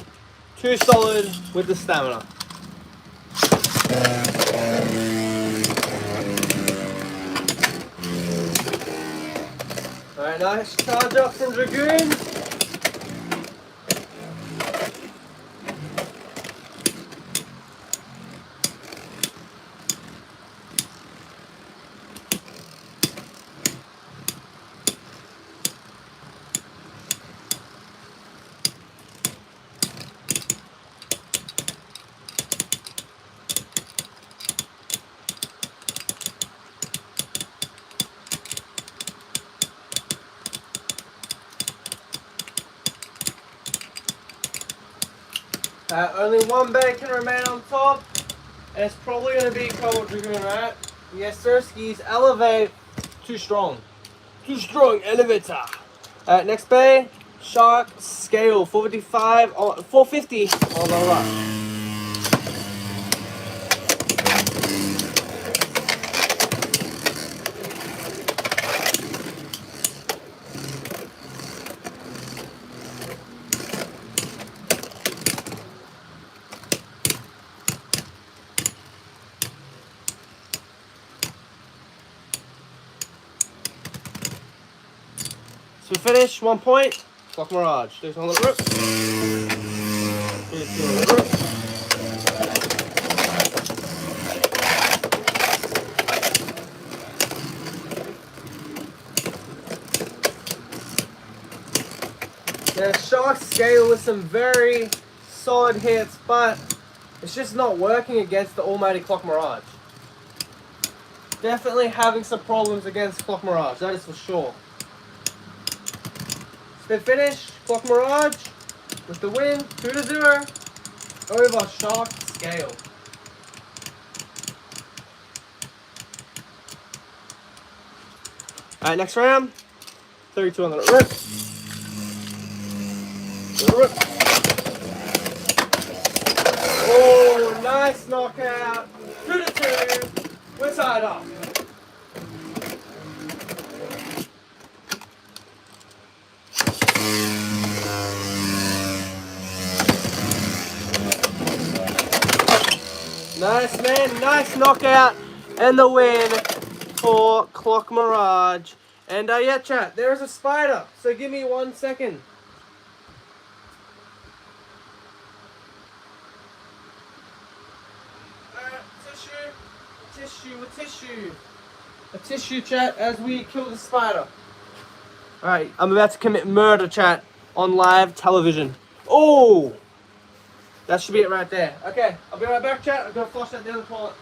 too solid with the stamina. Alright, nice charge up from Dragoon. Only one bag can remain on top, and it's probably going to be Cobalt Dragoon, right? Yes, sir, skis. Elevate. Too strong. Too strong. Elevator. Next bay. Shark Scale. 455. 450 on the rush. So finish, 1 point, Clock Mirage. There's one on the rip. Here's two on the rip. Now, Shark Scale with some very solid hits, but it's just not working against the almighty Clock Mirage. Definitely having some problems against Clock Mirage, that is for sure. Spin finish, Clock Mirage with the win, 2-0 over Shark Scale. Alright, next round. 32 on the rip. Rip. Oh, nice knockout. 2-2. We're tied up. Nice, man. Nice knockout. And the win for Clock Mirage. And yeah, chat, there is a spider. So give me 1 second. A tissue, chat, as we kill the spider. Alright, I'm about to commit murder, chat, on live television. Oh! That should be it right there. Okay, I'll be right back, chat. I'm going to flush that down the toilet.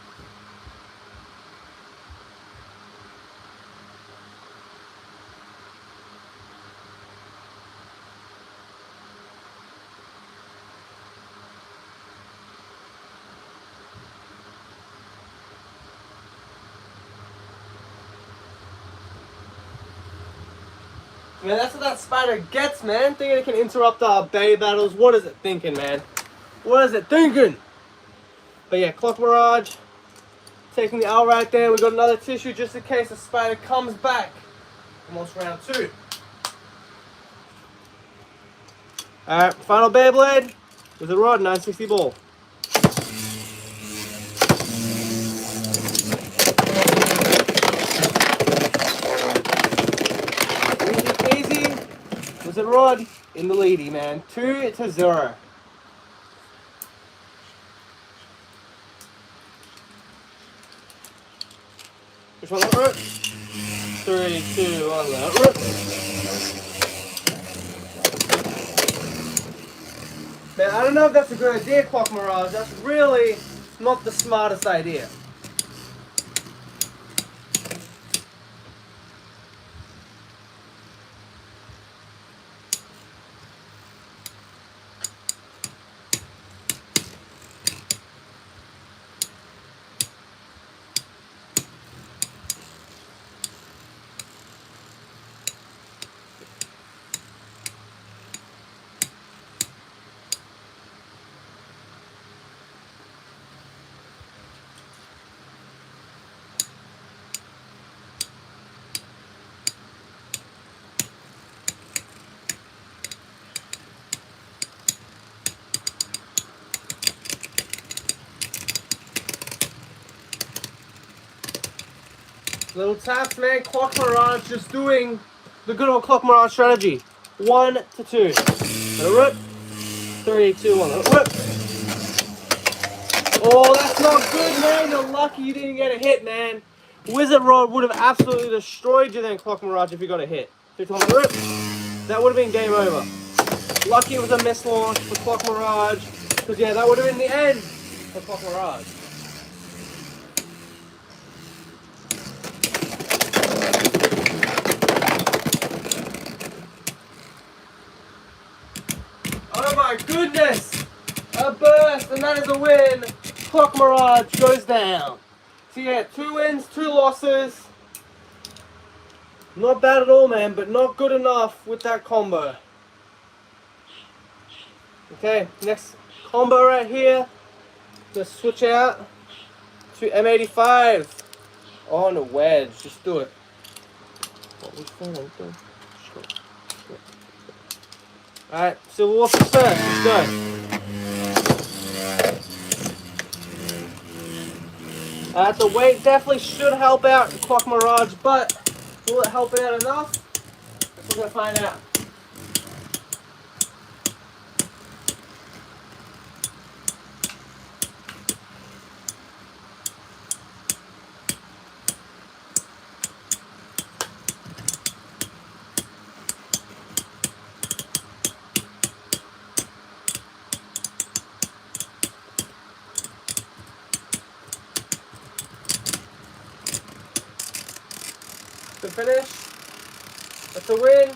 Man, that's what that spider gets, man. Thinking it can interrupt our bay battles. What is it thinking, man? What is it thinking? But yeah, Clock Mirage taking the L right there. We got another tissue just in case the spider comes back. Almost round 2. Alright, final Beyblade with a rod, 960 ball. Was it Rod in the leady, man? 2-0. Which one? That 3, 2, 1. That man, I don't know if that's a good idea, Clock Mirage. That's really not the smartest idea. Little taps, man. Clock Mirage just doing the good old Clock Mirage strategy. 1-2. Let it rip. 3, 2, 1. Let it rip. Oh, that's not good, man. You're lucky you didn't get a hit, man. Wizard Rod would have absolutely destroyed you then, Clock Mirage, if you got a hit. 3, 2, 1, let it rip. That would have been game over. Lucky it was a miss launch for Clock Mirage. Because, yeah, that would have been the end for Clock Mirage. Oh my goodness! A first, and that is a win. Clock Mirage goes down. So yeah, 2 wins, 2 losses. Not bad at all, man, but not good enough with that combo. Okay, next combo right here. Let's switch out to M85 on a wedge. Just do it. Alright, Silver Wolf first. Let's go. The weight definitely should help out Clock Mirage, but will it help it out enough? We're going to find out. To finish, that's a win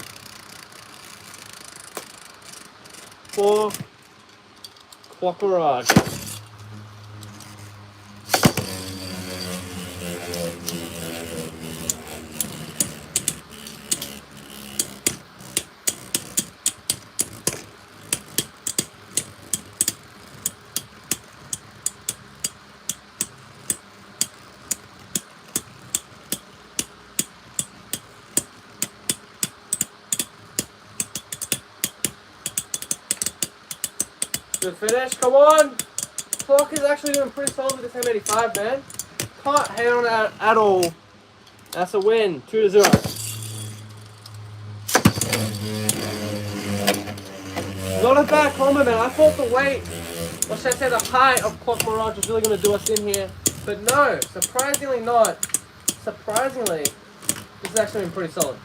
for Clock Mirage. Good finish, come on! Clock is actually doing pretty solid with this M85, man. Can't hate on it at all. That's a win, 2-0. Not a bad combo, man. I thought the weight, or should I say the height of Clock Mirage was really going to do us in here. But no, surprisingly not. Surprisingly, this has actually been pretty solid.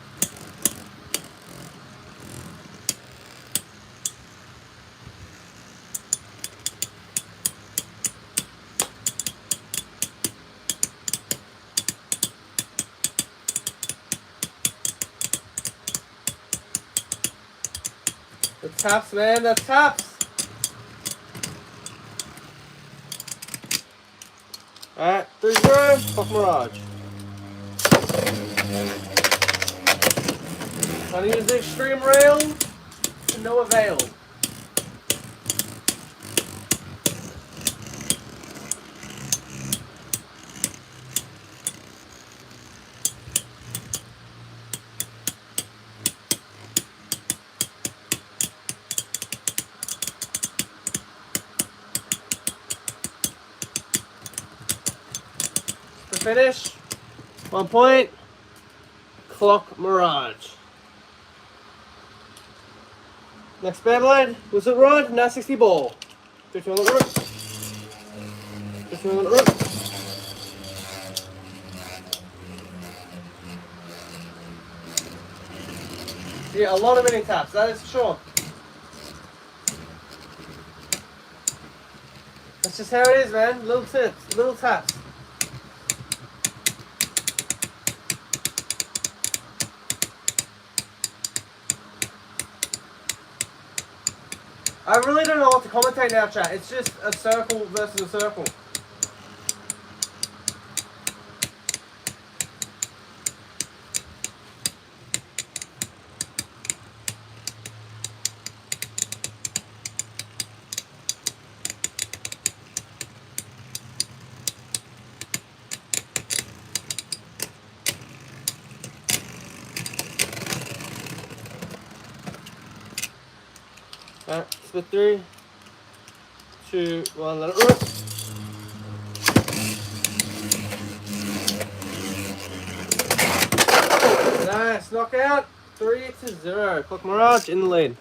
The taps, man, the taps. Alright, 3-0, Clock Mirage. Trying to use the extreme rail to no avail. To finish, 1 point, Clock Mirage. Next Beyblade, was it rod? Now 60 ball. 50 on the rope. 50 on the rope. Yeah, a lot of mini taps, that is for sure. That's just how it is, man. Little tips, little taps. I really don't know what to commentate now, chat. It's just a circle versus a circle. Alright, split 3, 2, 1, let it rip. Nice, knockout, 3-0. Clock Mirage in the lead.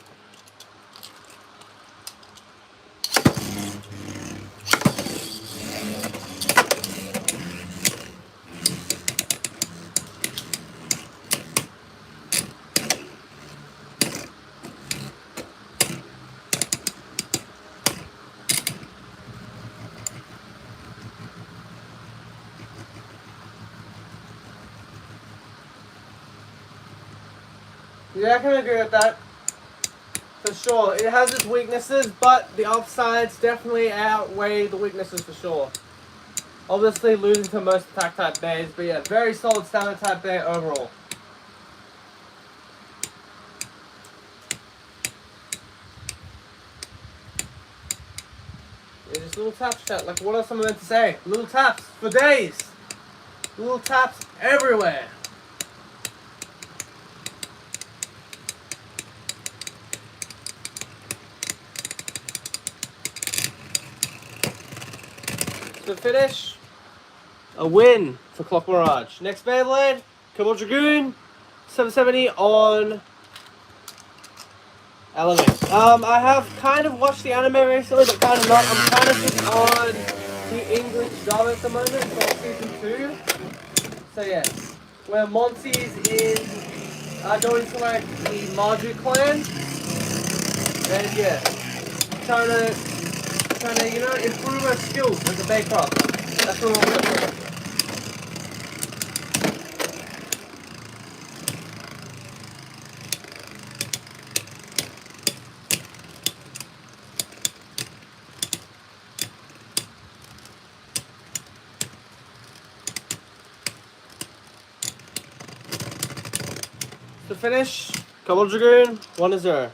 Yeah, I can agree with that. for sure. It has its weaknesses, but the upsides definitely outweigh the weaknesses for sure. Obviously losing to most attack type bays, but yeah, very solid stamina type bay overall. Yeah, just little taps, chat. Like, what else am I meant to say? Little taps for days. Little taps everywhere. To finish, a win for Clock Mirage. Next Beyblade, Cobble Dragoon, 770 on Element. I have kind of watched the anime recently, but kind of not. I'm kind of just on the English dub at the moment for season 2. So yeah, where Monty's going to like the Marju clan, and yeah, trying to you know improve her skills as a Baycraft. That's what I'm doing. To finish, Cobble Dragoon, 1-0.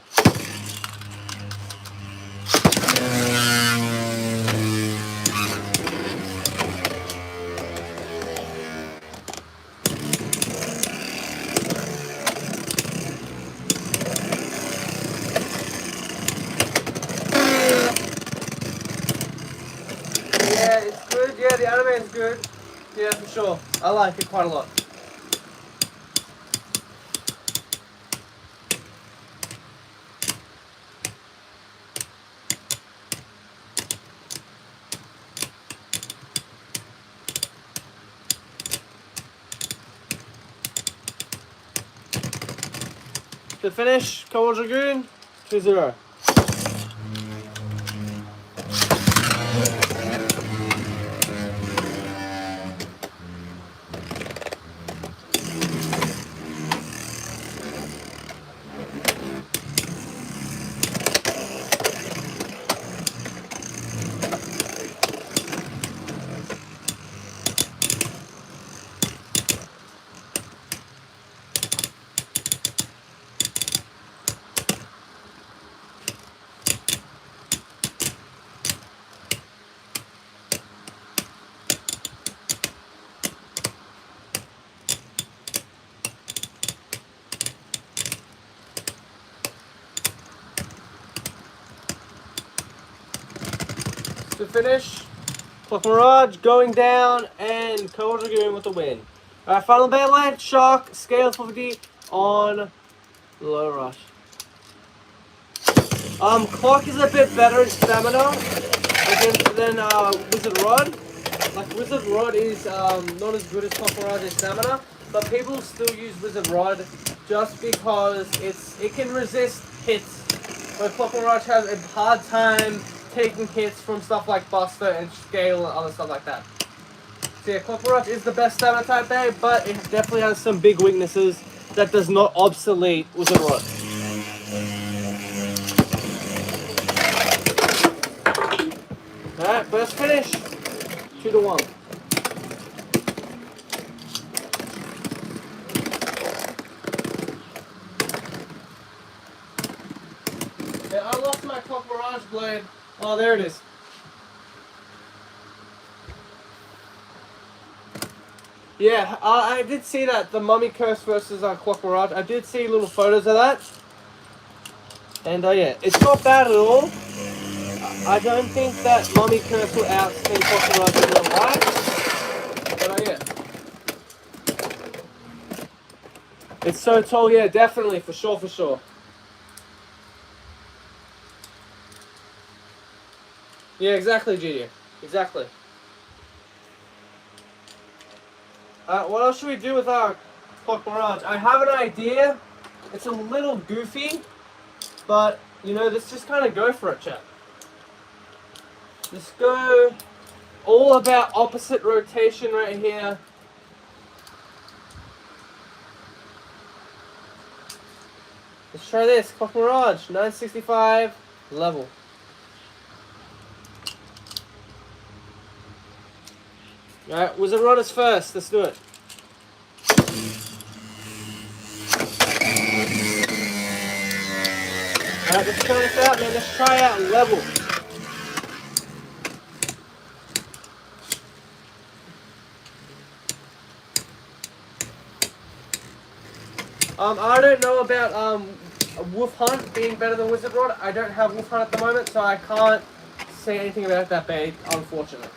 Yeah, it's good. Yeah, the anime is good. Yeah, for sure. I like it quite a lot. To finish, Cobble Dragoon, 2-0. To finish, Clock Mirage going down and Cobble Dragoon with the win. Alright, final Beyblade, Shark, scale 50 on Low Rush. Clock is a bit better in stamina than Wizard Rod. Like, Wizard Rod is not as good as Clock Mirage in stamina, but people still use Wizard Rod just because it can resist hits. Where Clock Mirage has a hard time taking hits from stuff like Buster and Scale and other stuff like that. So yeah, Clock Mirage is the best stamina type A, but it definitely has some big weaknesses that does not obsolete Wizard Rod. Alright, first finish, 2-1. Yeah, I lost my Clock Mirage blade. Oh, there it is. Yeah, I did see that, the Mummy Curse versus Clock Mirage. I did see little photos of that. And yeah, it's not bad at all. I don't think that Mummy Curse will outspin Clock Mirage in real life. But yeah. It's so tall, yeah, definitely, for sure, for sure. Yeah, exactly, GD. Exactly. What else should we do with our Clock Mirage? I have an idea. It's a little goofy, but, you know, let's just kind of go for it, chat. Let's go all about opposite rotation right here. Let's try this. Clock Mirage, 965 level. Alright, Wizard Rod is first. Let's do it. Alright, let's try this out, man. Let's try out level. I don't know about Wolf Hunt being better than Wizard Rod. I don't have Wolf Hunt at the moment, so I can't say anything about that bait, unfortunately.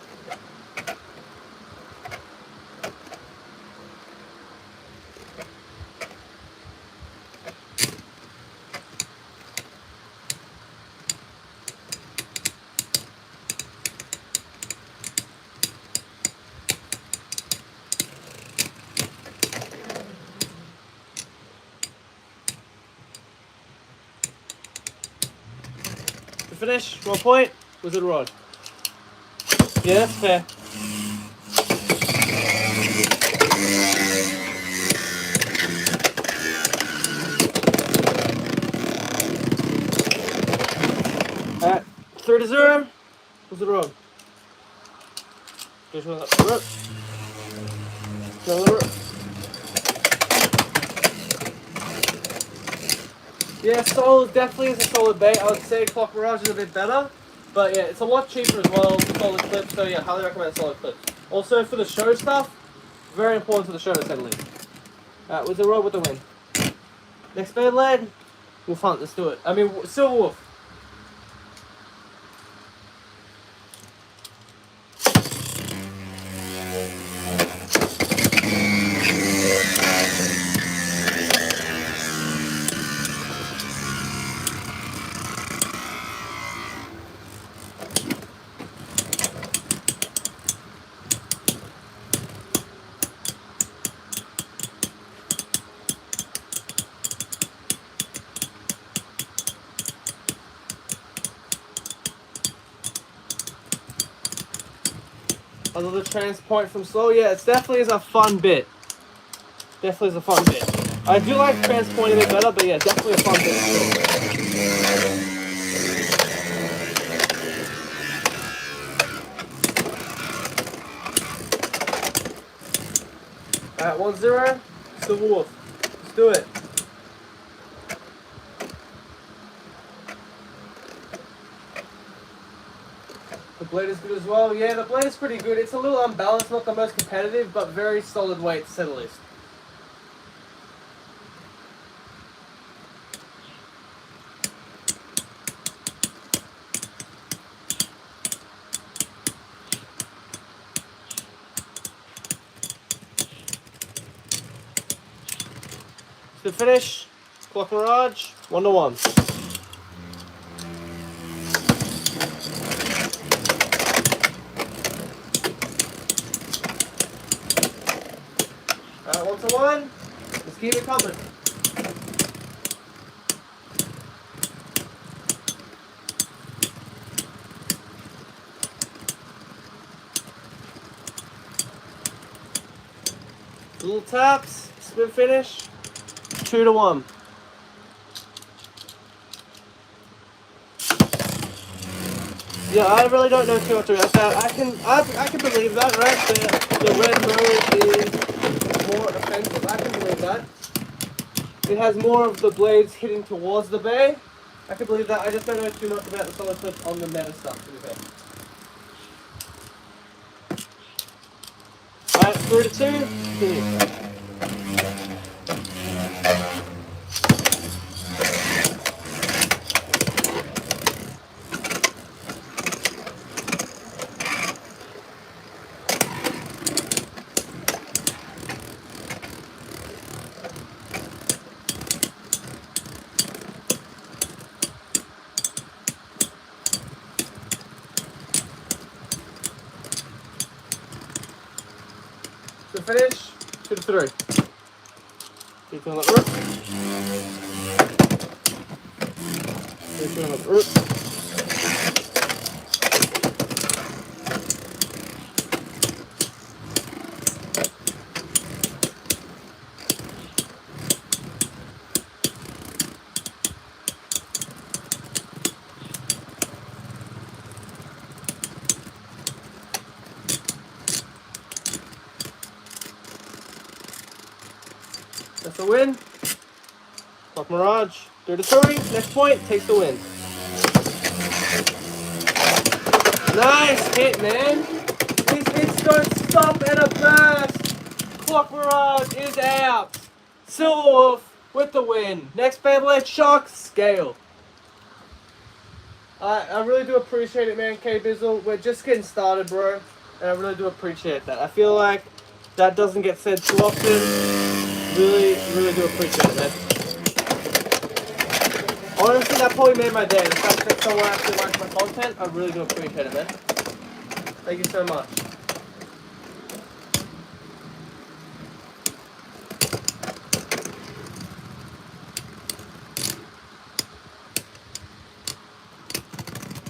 To finish, 1 point, Wizard Rod. Yeah, that's fair. Alright, 3-0, Wizard Rod. Just one up the rope. Go the rope. Yeah, Soul definitely is a solid bait. I would say Clock Mirage is a bit better. But yeah, it's a lot cheaper as well, solid clip, so yeah, highly recommend solid clip. Also for the show stuff, very important for the show to say the least. Alright, Wizard Rod with the win. Next bait lead, Wolf Hunt, let's do it. I mean, Silver Wolf. I love the transport from slow. Yeah, it definitely is a fun bit. Definitely is a fun bit. I do like transporting a bit better, but yeah, definitely a fun bit. Alright, 1-0, Silver Wolf. Let's do it. The blade is good as well. Yeah, the blade is pretty good. It's a little unbalanced, not the most competitive, but very solid weight to say the least. To finish, Clock Mirage, 1-1. Alright, 1-1. Let's keep it coming. Little taps, spin finish, 2-1. Yeah, I really don't know too much about that. I can believe that, right? The red mode is more offensive. I can believe that. It has more of the blades hitting towards the bay. I can believe that. I just don't know too much about the solid clips on the meta stuff, to be fair. Alright, 3-2. To finish, 2-3. Keep on that rope. Keep on that rope. the win. Clock Mirage, 3-3. Next point takes the win. Nice hit, man. These hits don't stop at a burst. Clock Mirage is out. Silver Wolf with the win. Next Beyblade, Shock Scale. I really do appreciate it, man, K-Bizzle. We're just getting started, bro. And I really do appreciate that. I feel like that doesn't get said too often. Really, really do appreciate it, man. Honestly, that probably made my day. The fact that someone actually likes my content, I really do appreciate it, man. Thank you so much.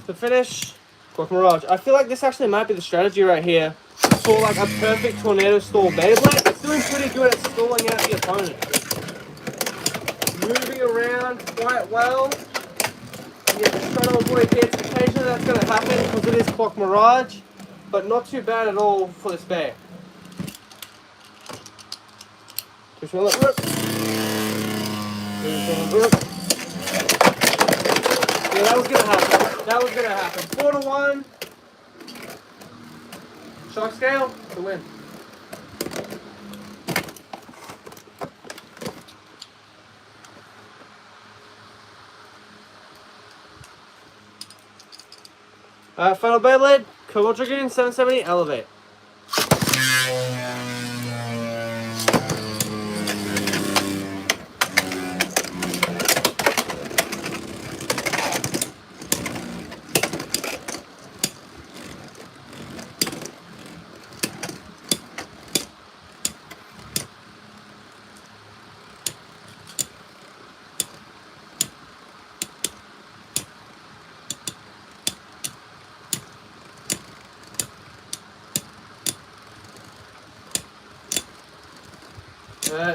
To finish, Clock Mirage. I feel like this actually might be the strategy right here for like a perfect tornado stall Beyblade. It's doing pretty good at stalling out the opponent. Moving around quite well. Yeah, just trying to avoid hits. Occasionally that's going to happen because it is Clock Mirage, but not too bad at all for this Bey. Just want to let rip. Yeah, that was going to happen. That was going to happen. 4-1. Shock Scale to win. Final Beyblade, Cobalt Dragoon 770 Elevate.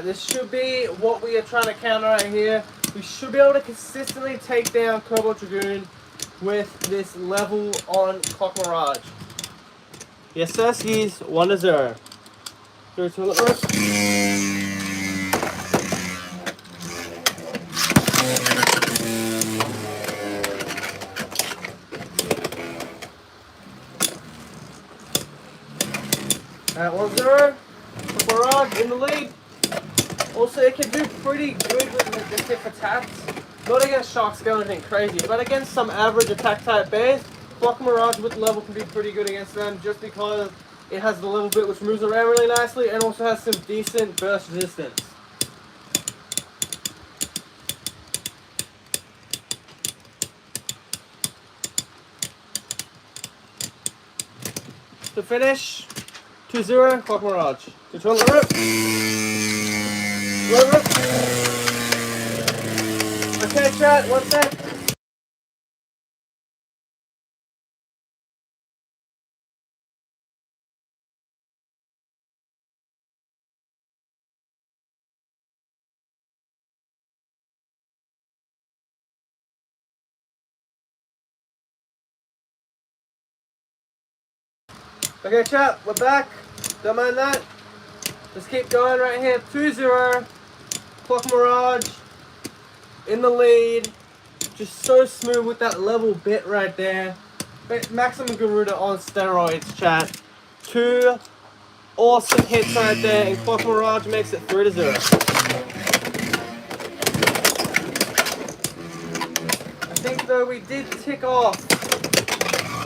This should be what we are trying to counter right here. We should be able to consistently take down Cobalt Dragoon with this level on Clock Mirage. Yes, sir, he's 1-0. 3-2, let rip. At 1-0, Clock Mirage in the lead. Also, it can do pretty good with the tip attacks. Not against Shock Scale or anything crazy, but against some average attack type Beys, Clock Mirage with level can be pretty good against them just because it has the level bit which moves around really nicely and also has some decent burst resistance. To finish, 2-0, Clock Mirage. Control the rip. Okay, chat, 1 sec. Okay, chat, we're back. Don't mind that. Just keep going right here. 2-0. Clock Mirage in the lead. Just so smooth with that level bit right there. Maximum Garuda on steroids, chat. 2 awesome hits right there, and Clock Mirage makes it 3-0. I think though we did tick off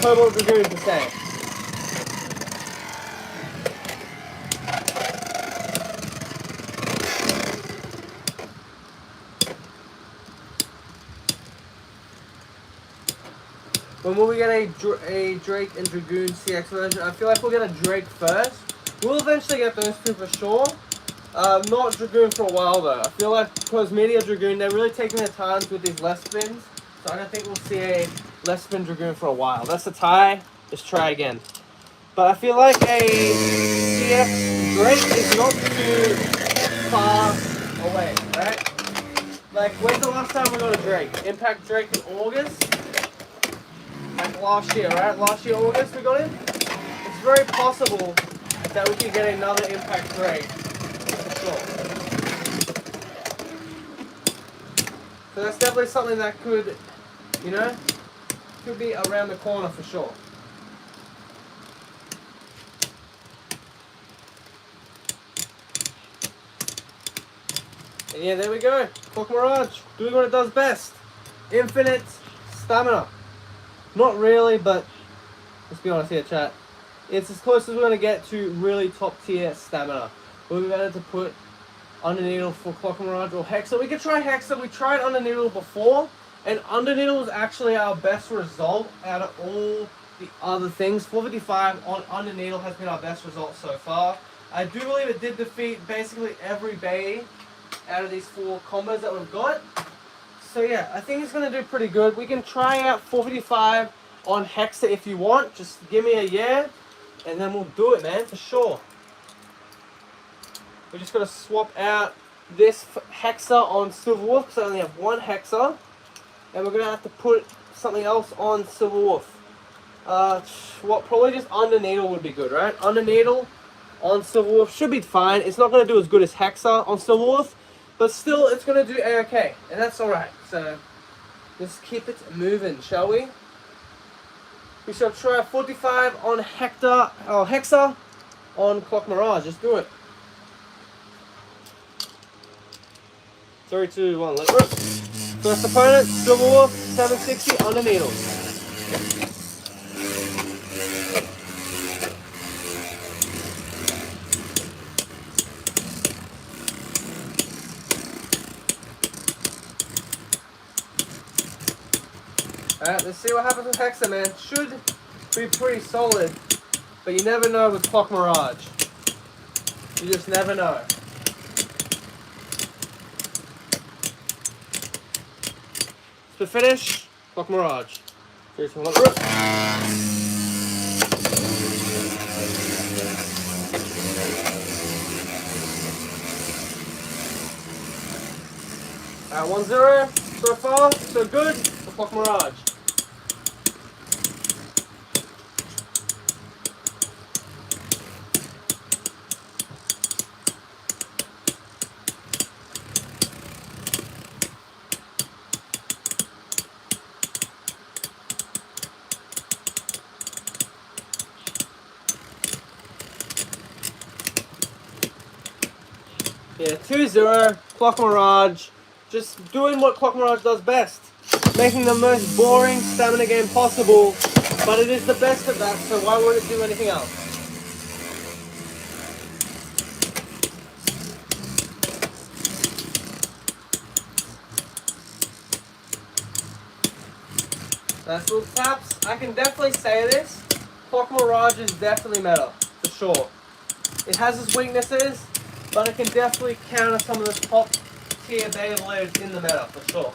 Cobalt Dragoon to say. When will we get a Drake and Dragoon CX version? I feel like we'll get a Drake first. We'll eventually get those two for sure. Not Dragoon for a while though. I feel like because Media Dragoon, they're really taking their times with these less spins. So I don't think we'll see a less spin Dragoon for a while. That's a tie. Let's try again. But I feel like a CX Drake is not too far away, right? Like, when's the last time we got a Drake? Impact Drake in August? Like last year, right? Last year, August, we got him. It's very possible that we could get another Impact Drake, for sure. So that's definitely something that could, you know, could be around the corner for sure. And yeah, there we go. Clock Mirage doing what it does best. Infinite stamina. Not really, but let's be honest here, chat. It's as close as we're going to get to really top tier stamina. We're better to put Underneedle for Clock Mirage or Hexa. We could try Hexa. We tried Underneedle before, and Underneedle was actually our best result out of all the other things. 455 on Underneedle has been our best result so far. I do believe it did defeat basically every bay out of these 4 combos that we've got. So yeah, I think it's going to do pretty good. We can try out 455 on Hexa if you want. Just give me a yeah, and then we'll do it, man, for sure. We just got to swap out this Hexa on Silver Wolf because I only have 1 Hexa. And we're going to have to put something else on Silver Wolf. Probably just Underneedle would be good, right? Underneedle on Silver Wolf should be fine. It's not going to do as good as Hexa on Silver Wolf, but still it's going to do a-okay. And that's alright. So let's keep it moving, shall we? We shall try 45 on Hexa on Clock Mirage. Let's do it. 3, 2, 1, let's rip. First opponent, Silver Wolf, 760 Underneedle. Alright, let's see what happens with Hexa, man. Should be pretty solid, but you never know with Clock Mirage. You just never know. To finish, Clock Mirage. 3, 2, 1, rip. Alright, 1-0 so far, so good for Clock Mirage. Yeah, 2-0, Clock Mirage, just doing what Clock Mirage does best. Making the most boring stamina game possible, but it is the best at that, so why would it do anything else? Nice little taps. I can definitely say this, Clock Mirage is definitely meta, for sure. It has its weaknesses, but it can definitely counter some of the top tier Beyblades in the meta, for sure.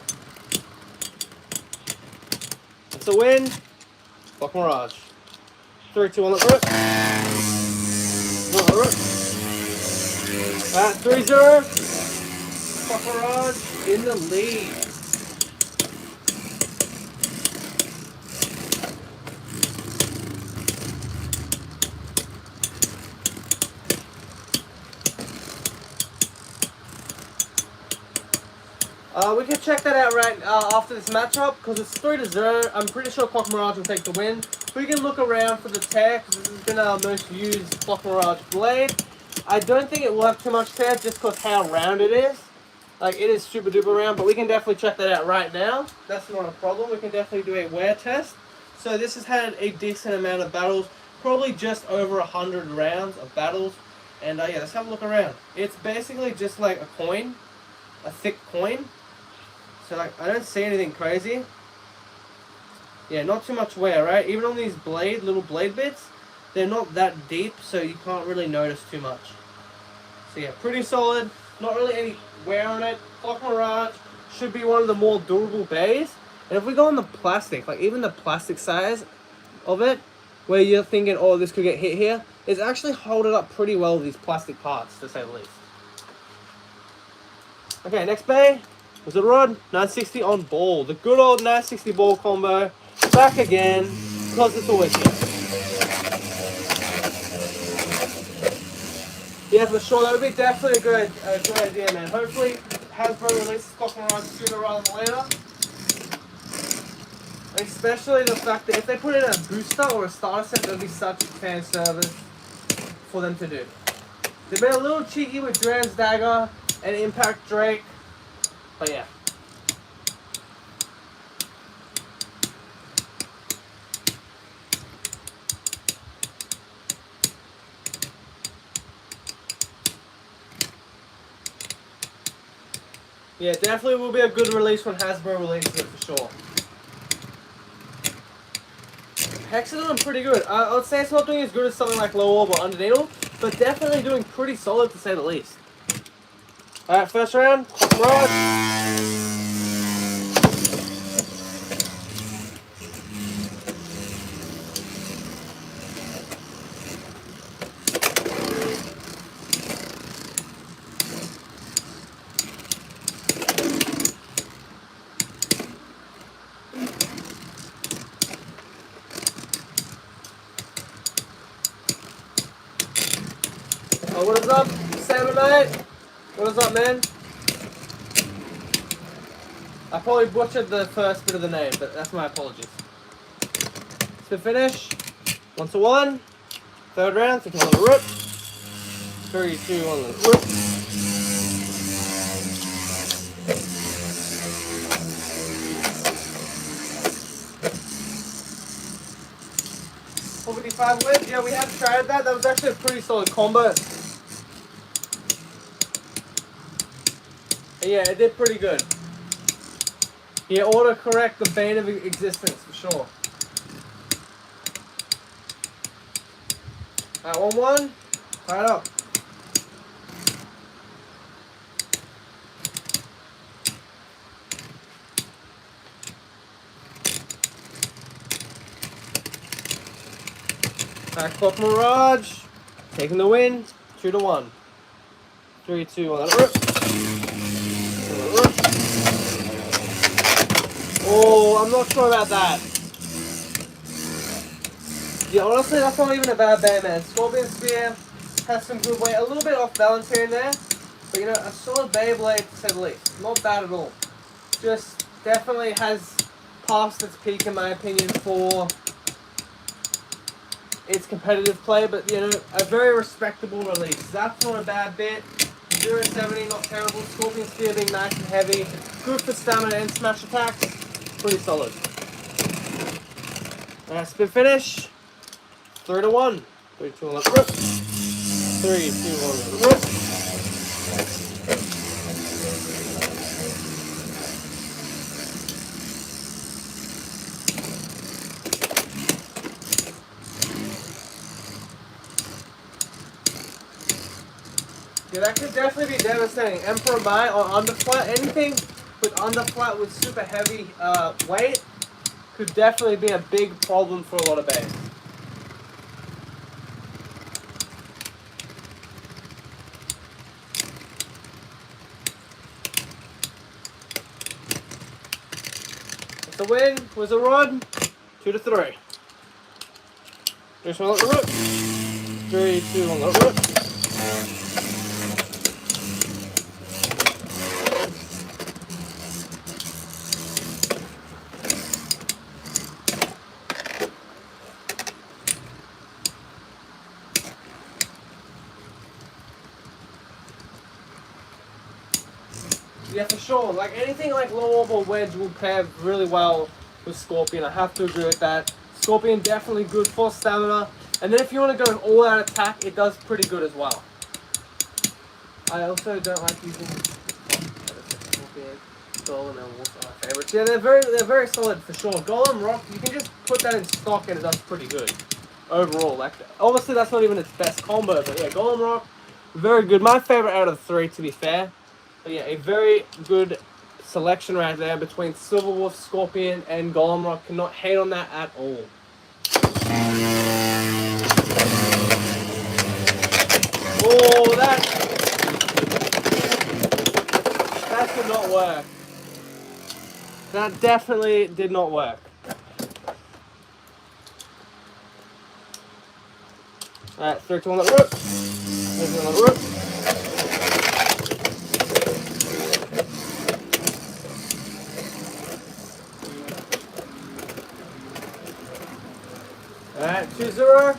It's a win. Clock Mirage. 3, 2, 1, let's rip. Alright, 3-0. Clock Mirage in the lead. We can check that out right after this matchup because it's 3-0. I'm pretty sure Clock Mirage will take the win. We can look around for the tear because this has been our most used Clock Mirage blade. I don't think it will have too much tear just because how round it is. Like, it is super duper round, but we can definitely check that out right now. That's not a problem. We can definitely do a wear test. So this has had a decent amount of battles, probably just over 100 rounds of battles. And yeah, let's have a look around. It's basically just like a coin, a thick coin. So like, I don't see anything crazy. Yeah, not too much wear, right? Even on these little blade bits, they're not that deep, so you can't really notice too much. So yeah, pretty solid. Not really any wear on it. Clock Mirage should be one of the more durable bays. And if we go on the plastic, like even the plastic size of it, where you're thinking, oh, this could get hit here, it's actually holding up pretty well with these plastic parts, to say the least. Okay, next bay was the Rod 960 on ball. The good old 960 ball combo. Back again, because it's always here. Yeah, for sure. That would be definitely a good idea, man. Hopefully, Hasbro releases Clock Mirage sooner rather than later. Especially the fact that if they put in a booster or a starter set, that would be such fan service for them to do. They've been a little cheeky with Dran's Dagger and Impact Drake, but yeah. Yeah, definitely will be a good release when Hasbro releases it for sure. Hexadon pretty good. I would say it's not doing as good as something like Low Orb or Underneedle, but definitely doing pretty solid to say the least. Alright, first round, Mirage. Oh, what is up, Samonite? What is up, man? I probably butchered the first bit of the name, but that's my apologies. Spin finish. 1-1. Third round, take another root. 3, 2, 1, root. $455 wins. Yeah, we have tried that. That was actually a pretty solid combo. Yeah, it did pretty good. Yeah, autocorrect the bane of existence for sure. Alright, 1-1. Tie it up. Alright, Clock Mirage. Taking the win. 2-1. 3, 2, 1. Let it rip. Oh, I'm not sure about that. Yeah, honestly, that's not even a bad band, man. Scorpion Spear has some good weight. A little bit off balance here and there. But, you know, a solid Beyblade, to say the least. Not bad at all. Just definitely has passed its peak, in my opinion, for its competitive play. But, you know, a very respectable release. That's not a bad bit. 0-70, not terrible. Scorpion Spear being nice and heavy. Good for stamina and smash attacks. Pretty solid. Spin finish. 3-1. 3, 2, 1, rip. 3, 2, 1, rip. Yeah, that could definitely be devastating. Emperor Mai on underflat, anything with underflat with super heavy weight could definitely be a big problem for a lot of bays. The win was a rod. 2-3. Just want to let the root. 3, 2, 1, let the root. Yeah, for sure. Like anything like Low Orb or Wedge will pair really well with Scorpion. I have to agree with that. Scorpion definitely good for stamina. And then if you want to go an all-out attack, it does pretty good as well. I also don't like using Scorpion, Golem, and Wolf are my favorites. Yeah, they're very solid for sure. Golem Rock, you can just put that in stock and it does pretty good overall. Like obviously that's not even its best combo, but yeah, Golem Rock, very good. My favorite out of the 3, to be fair. But yeah, a very good selection right there between Silver Wolf, Scorpion, and Golem Rock. Cannot hate on that at all. Oh, that did not work. That definitely did not work. Alright, 3, 2, 1, let it rip. 3, 2, 1, let it rip. Alright, 2-0.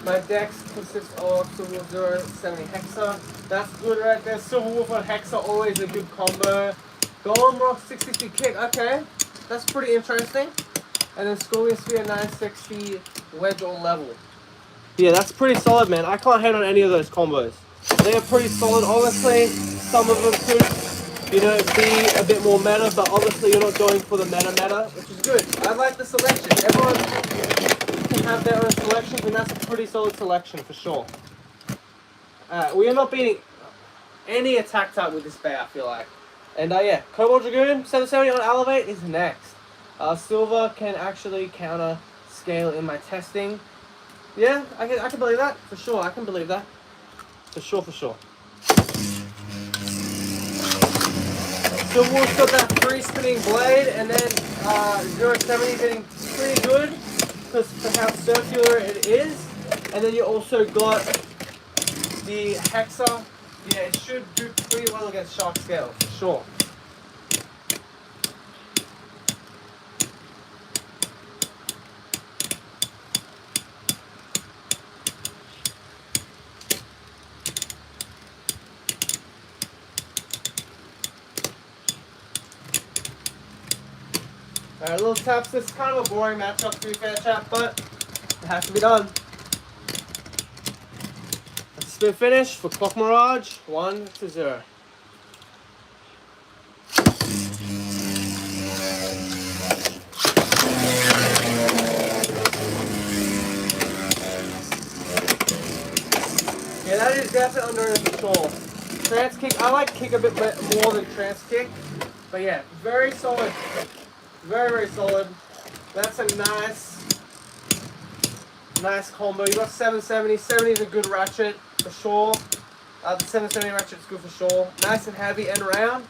My dex consists of Silver 0, 70 Hexa. That's good right there. Silver Wolf on Hexa, always a good combo. Golem Rock 660 kick, okay. That's pretty interesting. And then Scorpion Sphere 960 wedge on level. Yeah, that's pretty solid, man. I can't hate on any of those combos. They are pretty solid. Obviously, some of them could, you know, be a bit more meta, but obviously you're not going for the meta, which is good. I like the selection. Everyone can have their own selections, and that's a pretty solid selection for sure. We are not beating any attack type with this bear, I feel like. And yeah, Cobalt Dragoon 770 on Elevate is next. Silver can actually counter scale in my testing. Yeah, I can believe that for sure. I can believe that for sure. Silver Wolf's got that free spinning blade, and then 070 getting pretty good because for how circular it is. And then you also got the Hexa. Yeah, it should do pretty well against Shark Scale, for sure. Alright, little taps. This is kind of a boring matchup, to be fair, chat, but it has to be done. That's a spin finish for Clock Mirage, 1-0. Yeah, that is definitely under control. Trance kick, I like kick a bit more than trance kick, but yeah, very solid. Very solid. That's a nice combo. You got 770. 70 is a good ratchet for sure. The 770 ratchet is good for sure. Nice and heavy and round.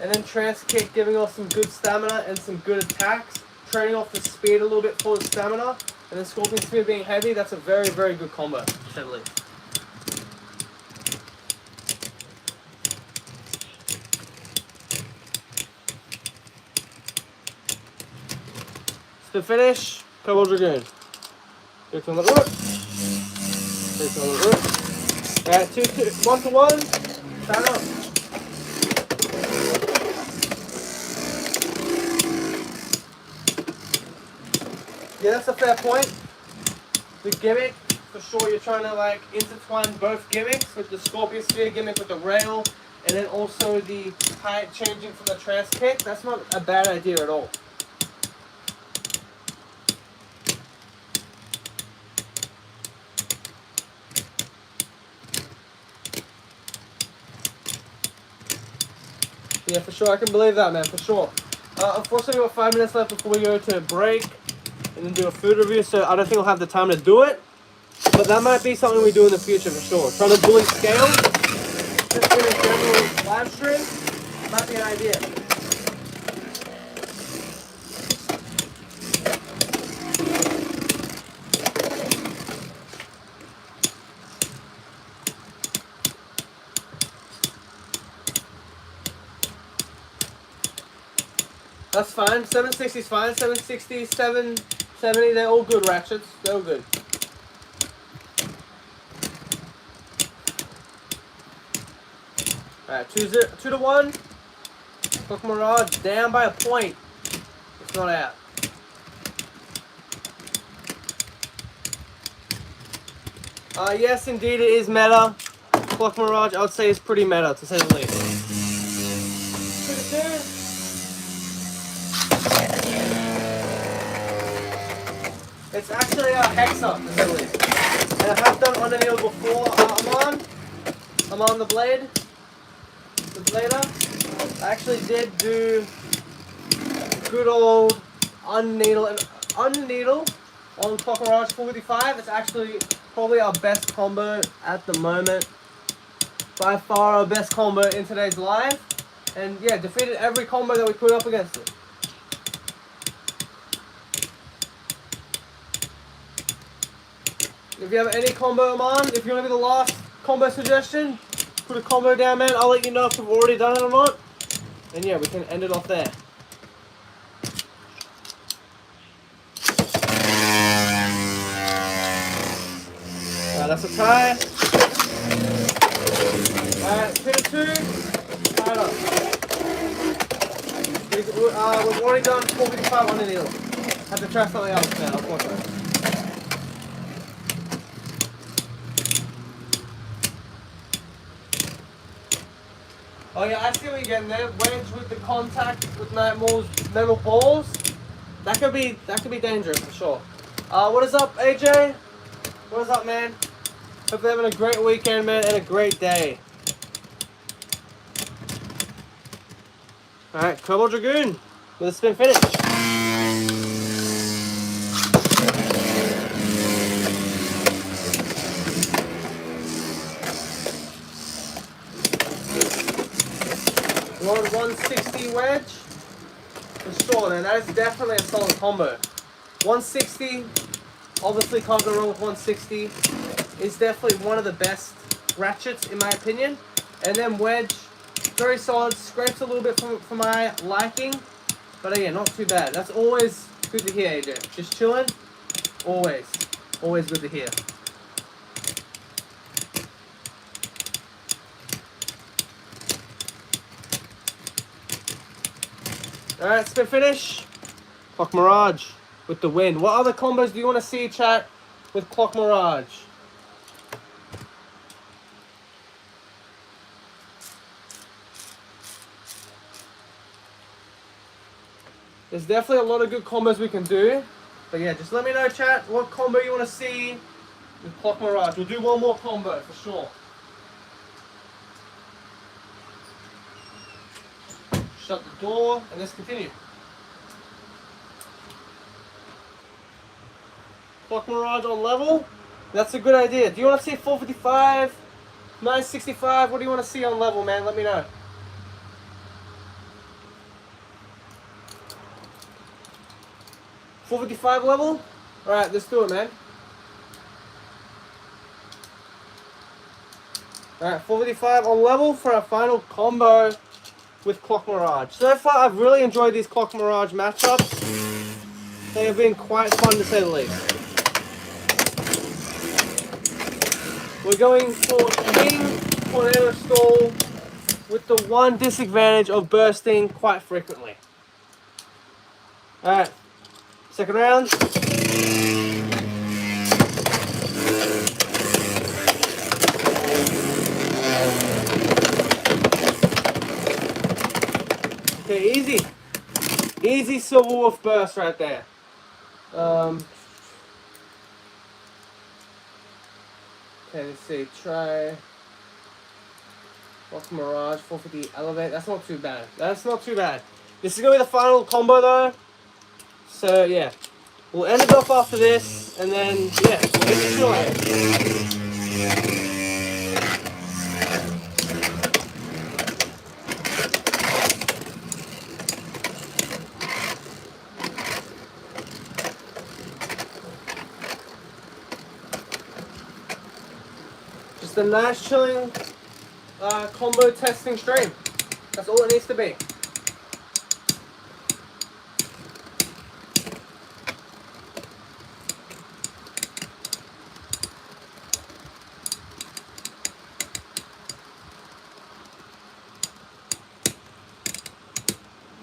And then trance kick giving off some good stamina and some good attacks. Trading off the speed a little bit for the stamina. And then Scorpion Sphere being heavy. That's a very good combo, to say the least. To finish, Cobalt Dragoon. Alright, 1-1. Sign up. Yeah, that's a fair point. The gimmick, for sure, you're trying to like intertwine both gimmicks with the Scorpion Sphere gimmick with the rail, and then also the height changing from the trance kick. That's not a bad idea at all. Yeah, for sure. I can believe that, man. For sure. Unfortunately, we've got 5 minutes left before we go to break and then do a food review, so I don't think we'll have the time to do it. But that might be something we do in the future, for sure. Trying to bully scale, just in a general live stream, might be an idea. That's fine. 760 is fine. 760, 770, they're all good ratchets. They're all good. Alright, 2-1. Clock Mirage down by a point. It's not out. Yes, indeed, it is meta. Clock Mirage, I would say, is pretty meta, to say the least. 2-2. It's actually a Hexa, to say the least. And I have done Underneedle before. I'm on the blade. The blader. I actually did do good old Underneedle on Clock Mirage 455. It's actually probably our best combo at the moment. By far our best combo in today's live. And yeah, defeated every combo that we put up against it. If you have any combo, Aman, if you want to be the last combo suggestion, put a combo down, man. I'll let you know if we've already done it or not. And yeah, we can end it off there. Alright, that's a tie. Alright, 2-2. Tied up. We've already done 455 on the needle. Have to try something else now, unfortunately. Oh yeah, I see what you're getting there. Wedge with the contact with metal balls. That could be dangerous for sure. What is up, AJ? What is up, man? Hope you're having a great weekend, man, and a great day. Alright, Cobalt Dragoon with a spin finish. Lord 160 wedge. For sure, man. That is definitely a solid combo. 160, obviously can't go wrong with 160. Is definitely one of the best ratchets in my opinion. And then wedge, very solid. Scrapes a little bit for my liking. But again, not too bad. That's always good to hear, AJ. Just chilling. Always. Always good to hear. Alright, spin finish. Clock Mirage with the win. What other combos do you want to see, chat, with Clock Mirage? There's definitely a lot of good combos we can do. But yeah, just let me know, chat, what combo you want to see with Clock Mirage. We'll do one more combo for sure. Shut the door and let's continue. Clock Mirage on level. That's a good idea. Do you want to see 455, 965? What do you want to see on level, man? Let me know. $455 level? Alright, let's do it, man. Alright, 455 on level for our final combo with Clock Mirage. So far, I've really enjoyed these Clock Mirage matchups. They have been quite fun to say the least. We're going for King Tornado Stall with the one disadvantage of bursting quite frequently. Alright, second round. Okay, easy. Easy Silver Wolf burst right there. Okay, let's see. Try Clock Mirage, 450 Elevate. That's not too bad. That's not too bad. This is going to be the final combo though. So yeah. We'll end it off after this. And then, yeah, we'll hit the show. Just a nice chilling combo testing stream. That's all it needs to be.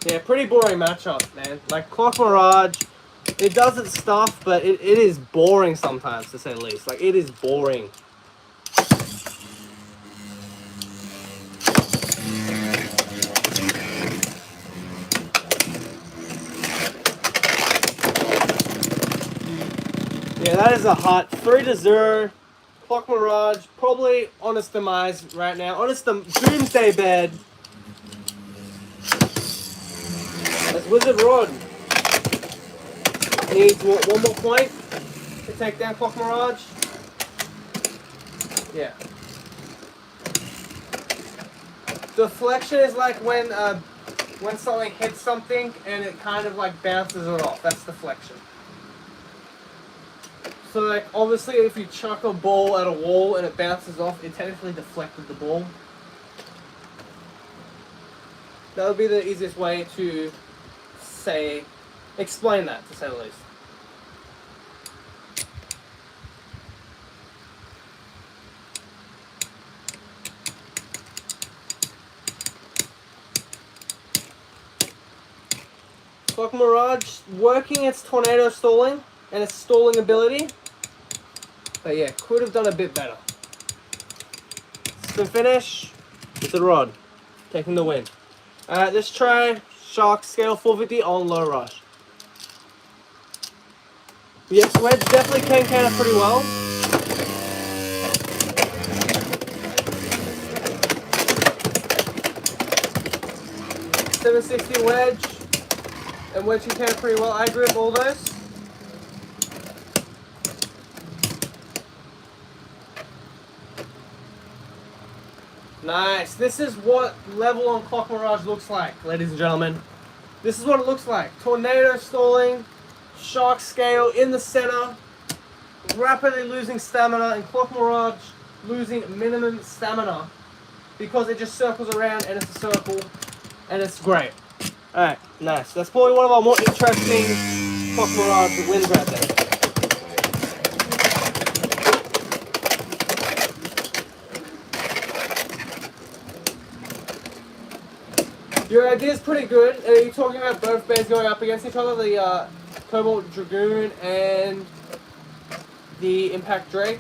Yeah, pretty boring matchup, man. Like Clock Mirage, it does its stuff, but it is boring sometimes, to say the least. Like, it is boring. Yeah, that is a hot 3-0. Clock Mirage, probably on its demise right now. On its doomsday bed. As Wizard Rod needs one more point to take down Clock Mirage. Yeah. Deflection is like when something hits something and it kind of like bounces it off. That's deflection. So like obviously if you chuck a ball at a wall and it bounces off, it technically deflected the ball. That would be the easiest way to explain that, to say the least. Clock Mirage working its tornado stalling and its stalling ability. But yeah, could have done a bit better. Spin finish. It's a rod. Taking the win. Alright, let's try Shark Scale 450 on low rush. Yes, wedge definitely can counter pretty well. $760 wedge, and wedge can counter pretty well. I grip all those. Nice. This is what level on Clock Mirage looks like, ladies and gentlemen. This is what it looks like. Tornado stalling, Shark Scale in the center, rapidly losing stamina, and Clock Mirage losing minimum stamina because it just circles around and it's a circle and it's great. Alright, nice. That's probably one of our more interesting Clock Mirage wins right there. Your idea is pretty good. Are you talking about both bears going up against each other? The Cobalt Dragoon and the Impact Drake?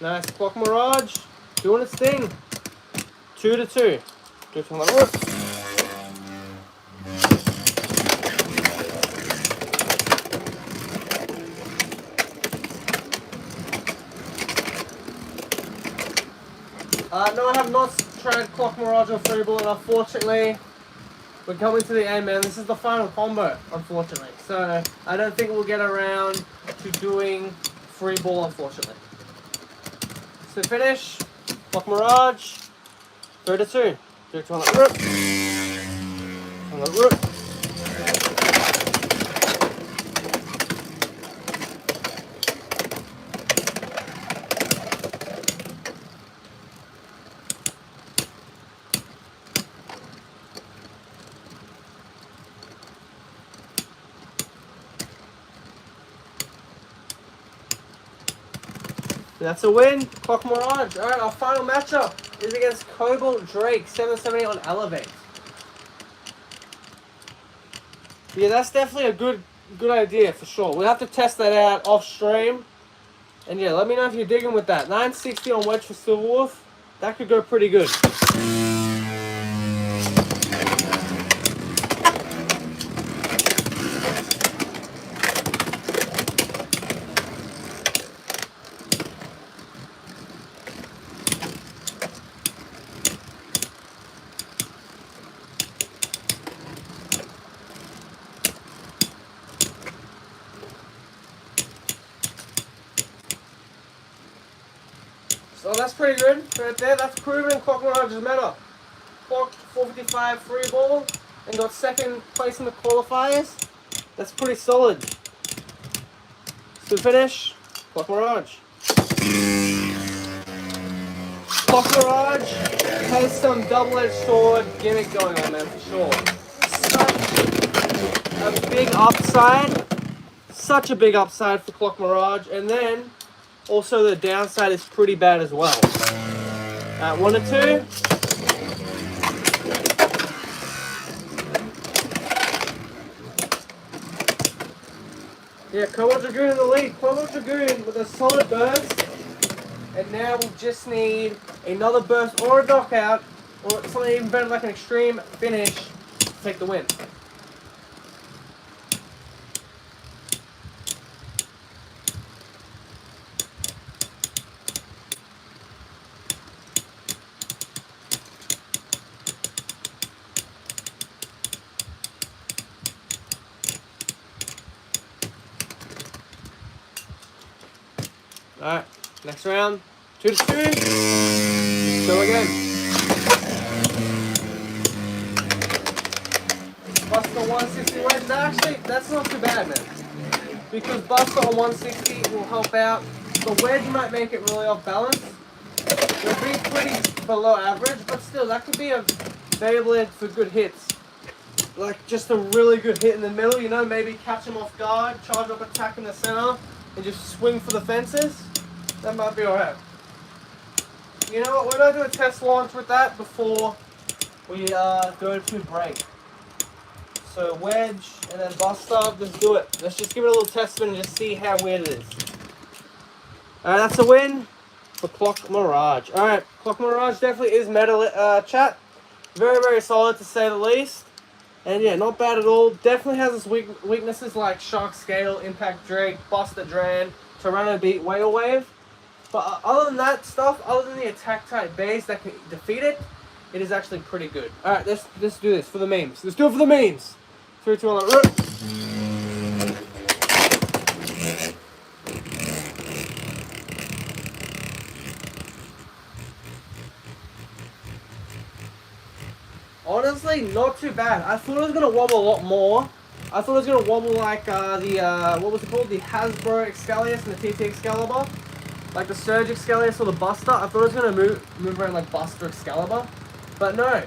Nice. Clock Mirage doing its thing. 2-2. Just on the roof. No, I have not tried Clock Mirage or Free Ball, and unfortunately, we're coming to the end, man. This is the final combo, unfortunately. So, I don't think we'll get around to doing Free Ball, unfortunately. So, finish. Clock Mirage. 3-2. Direct on the rip. On the rip. That's a win. Clock Mirage. Alright, our final matchup is against Cobalt Drake, 770 on Elevate. Yeah, that's definitely a good idea for sure. We'll have to test that out off stream. And yeah, let me know if you're digging with that. 960 on wedge for Silverwolf. That could go pretty good. So that's pretty good right there. That's proven Clock Mirage's meta. Clocked 455 free ball and got second place in the qualifiers. That's pretty solid. So finish, Clock Mirage. Clock Mirage has some double-edged sword gimmick going on, man, for sure. Such a big upside. Such a big upside for Clock Mirage. And then also the downside is pretty bad as well. 1-2. Yeah, Cobalt Dragoon in the lead. Cobalt Dragoon with a solid burst. And now we just need another burst or a knockout, or something even better like an extreme finish to take the win. Alright, next round, 2-2. Go again. Buster 160 wedge. Actually, that's not too bad, man. Because Buster on 160 will help out. The wedge might make it really off balance. It'll be pretty below average, but still, that could be a Beyblade for good hits. like just a really good hit in the middle, you know, maybe catch him off guard, charge up attack in the center, and just swing for the fences, that might be alright. You know what, we're going to do a test launch with that before we go to break. So wedge and then bust up, let's do it. Let's just give it a little test spin and just see how weird it is. Alright, that's a win for Clock Mirage. Alright, Clock Mirage definitely is meta, chat. Very, very solid to say the least. And yeah, not bad at all. Definitely has its weaknesses like Shark Scale, Impact Drake, Buster Dran, Tyranno Beat, Whale Wave. But other than that stuff, other than the attack type base that can defeat it, it is actually pretty good. Alright, let's do this for the memes. Let's do it for the memes. 3, 2, 1, rip. Honestly, not too bad. I thought it was going to wobble a lot more. I thought it was going to wobble like what was it called? The Hasbro Excalius and the TT Excalibur. Like the Surge Excalius or the Buster. I thought it was going to move around like Buster Excalibur. But no.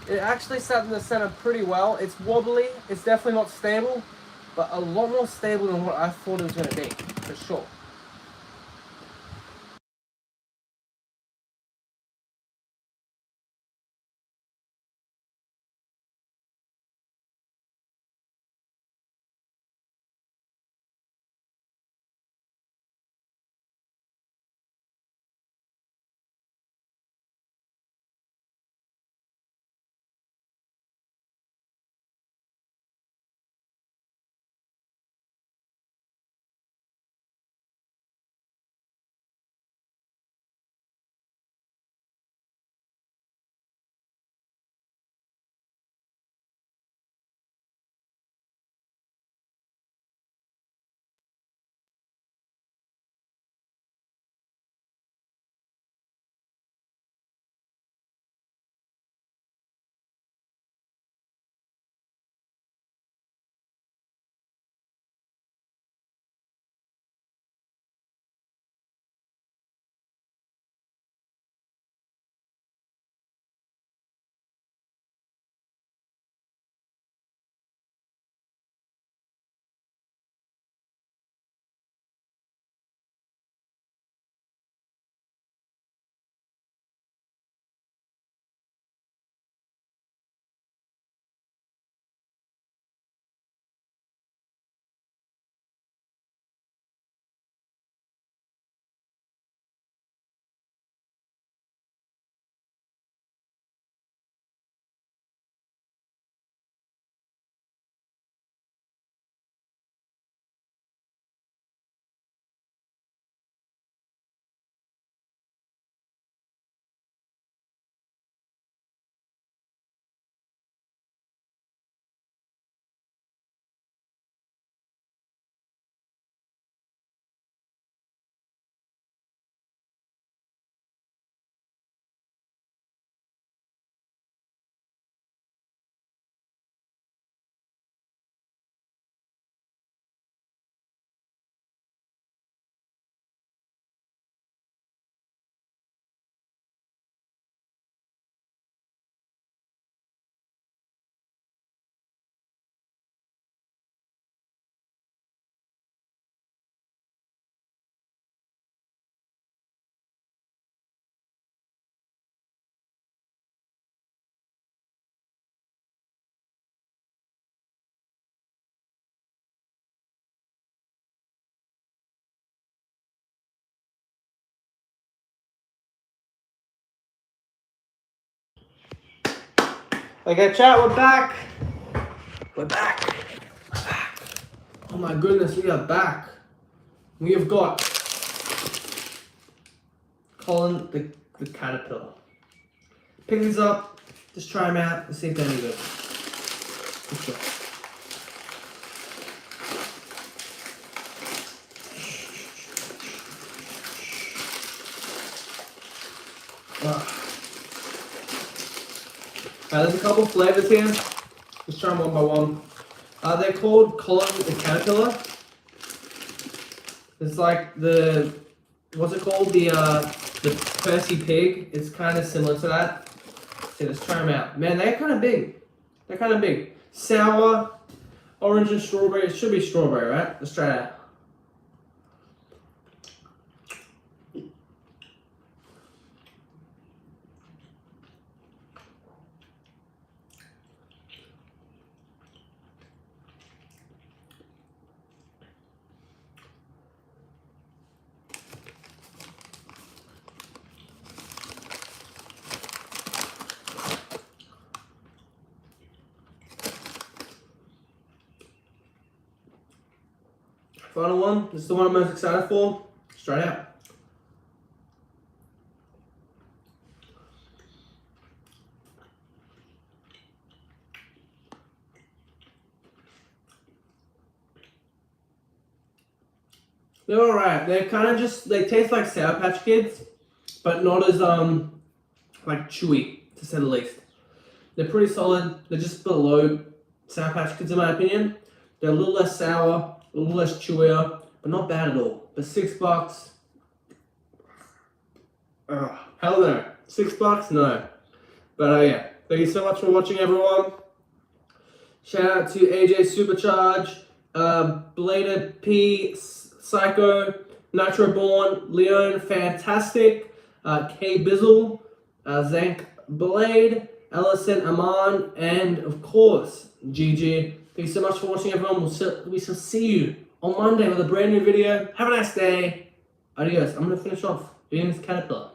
It actually sat in the center pretty well. It's wobbly. It's definitely not stable. But a lot more stable than what I thought it was going to be. For sure. Okay, chat, we're back. We're back. Oh my goodness, we are back. We have got Colin the Caterpillar. Pick these up, just try them out, and see if they're any good. For sure. There's a couple flavors here. Let's try them one by one. They're called Colin the Caterpillar. It's like the, what's it called? The Percy Pig. It's kind of similar to that. So let's try them out. Man, they're kind of big. They're kind of big. sour, orange and strawberry. It should be strawberry, right? Let's try it out. Final one. This is the one I'm most excited for. Let's try it out. They're alright. They're kind of just, they taste like Sour Patch Kids, but not as like chewy, to say the least. They're pretty solid. They're just below Sour Patch Kids in my opinion. They're a little less sour, a little less chewier, but not bad at all. But $6. Hell no. $6? No. But yeah, thank you so much for watching, everyone. Shout out to AJ Supercharge, Bladed P, Psycho, Nitroborn, Leon, Fantastic, K Bizzle, Zank Blade, Ellison Aman, and of course, GG. Thank you so much for watching, everyone. We shall see you on Monday with a brand new video. Have a nice day. Adios. I'm going to finish off eating this caterpillar.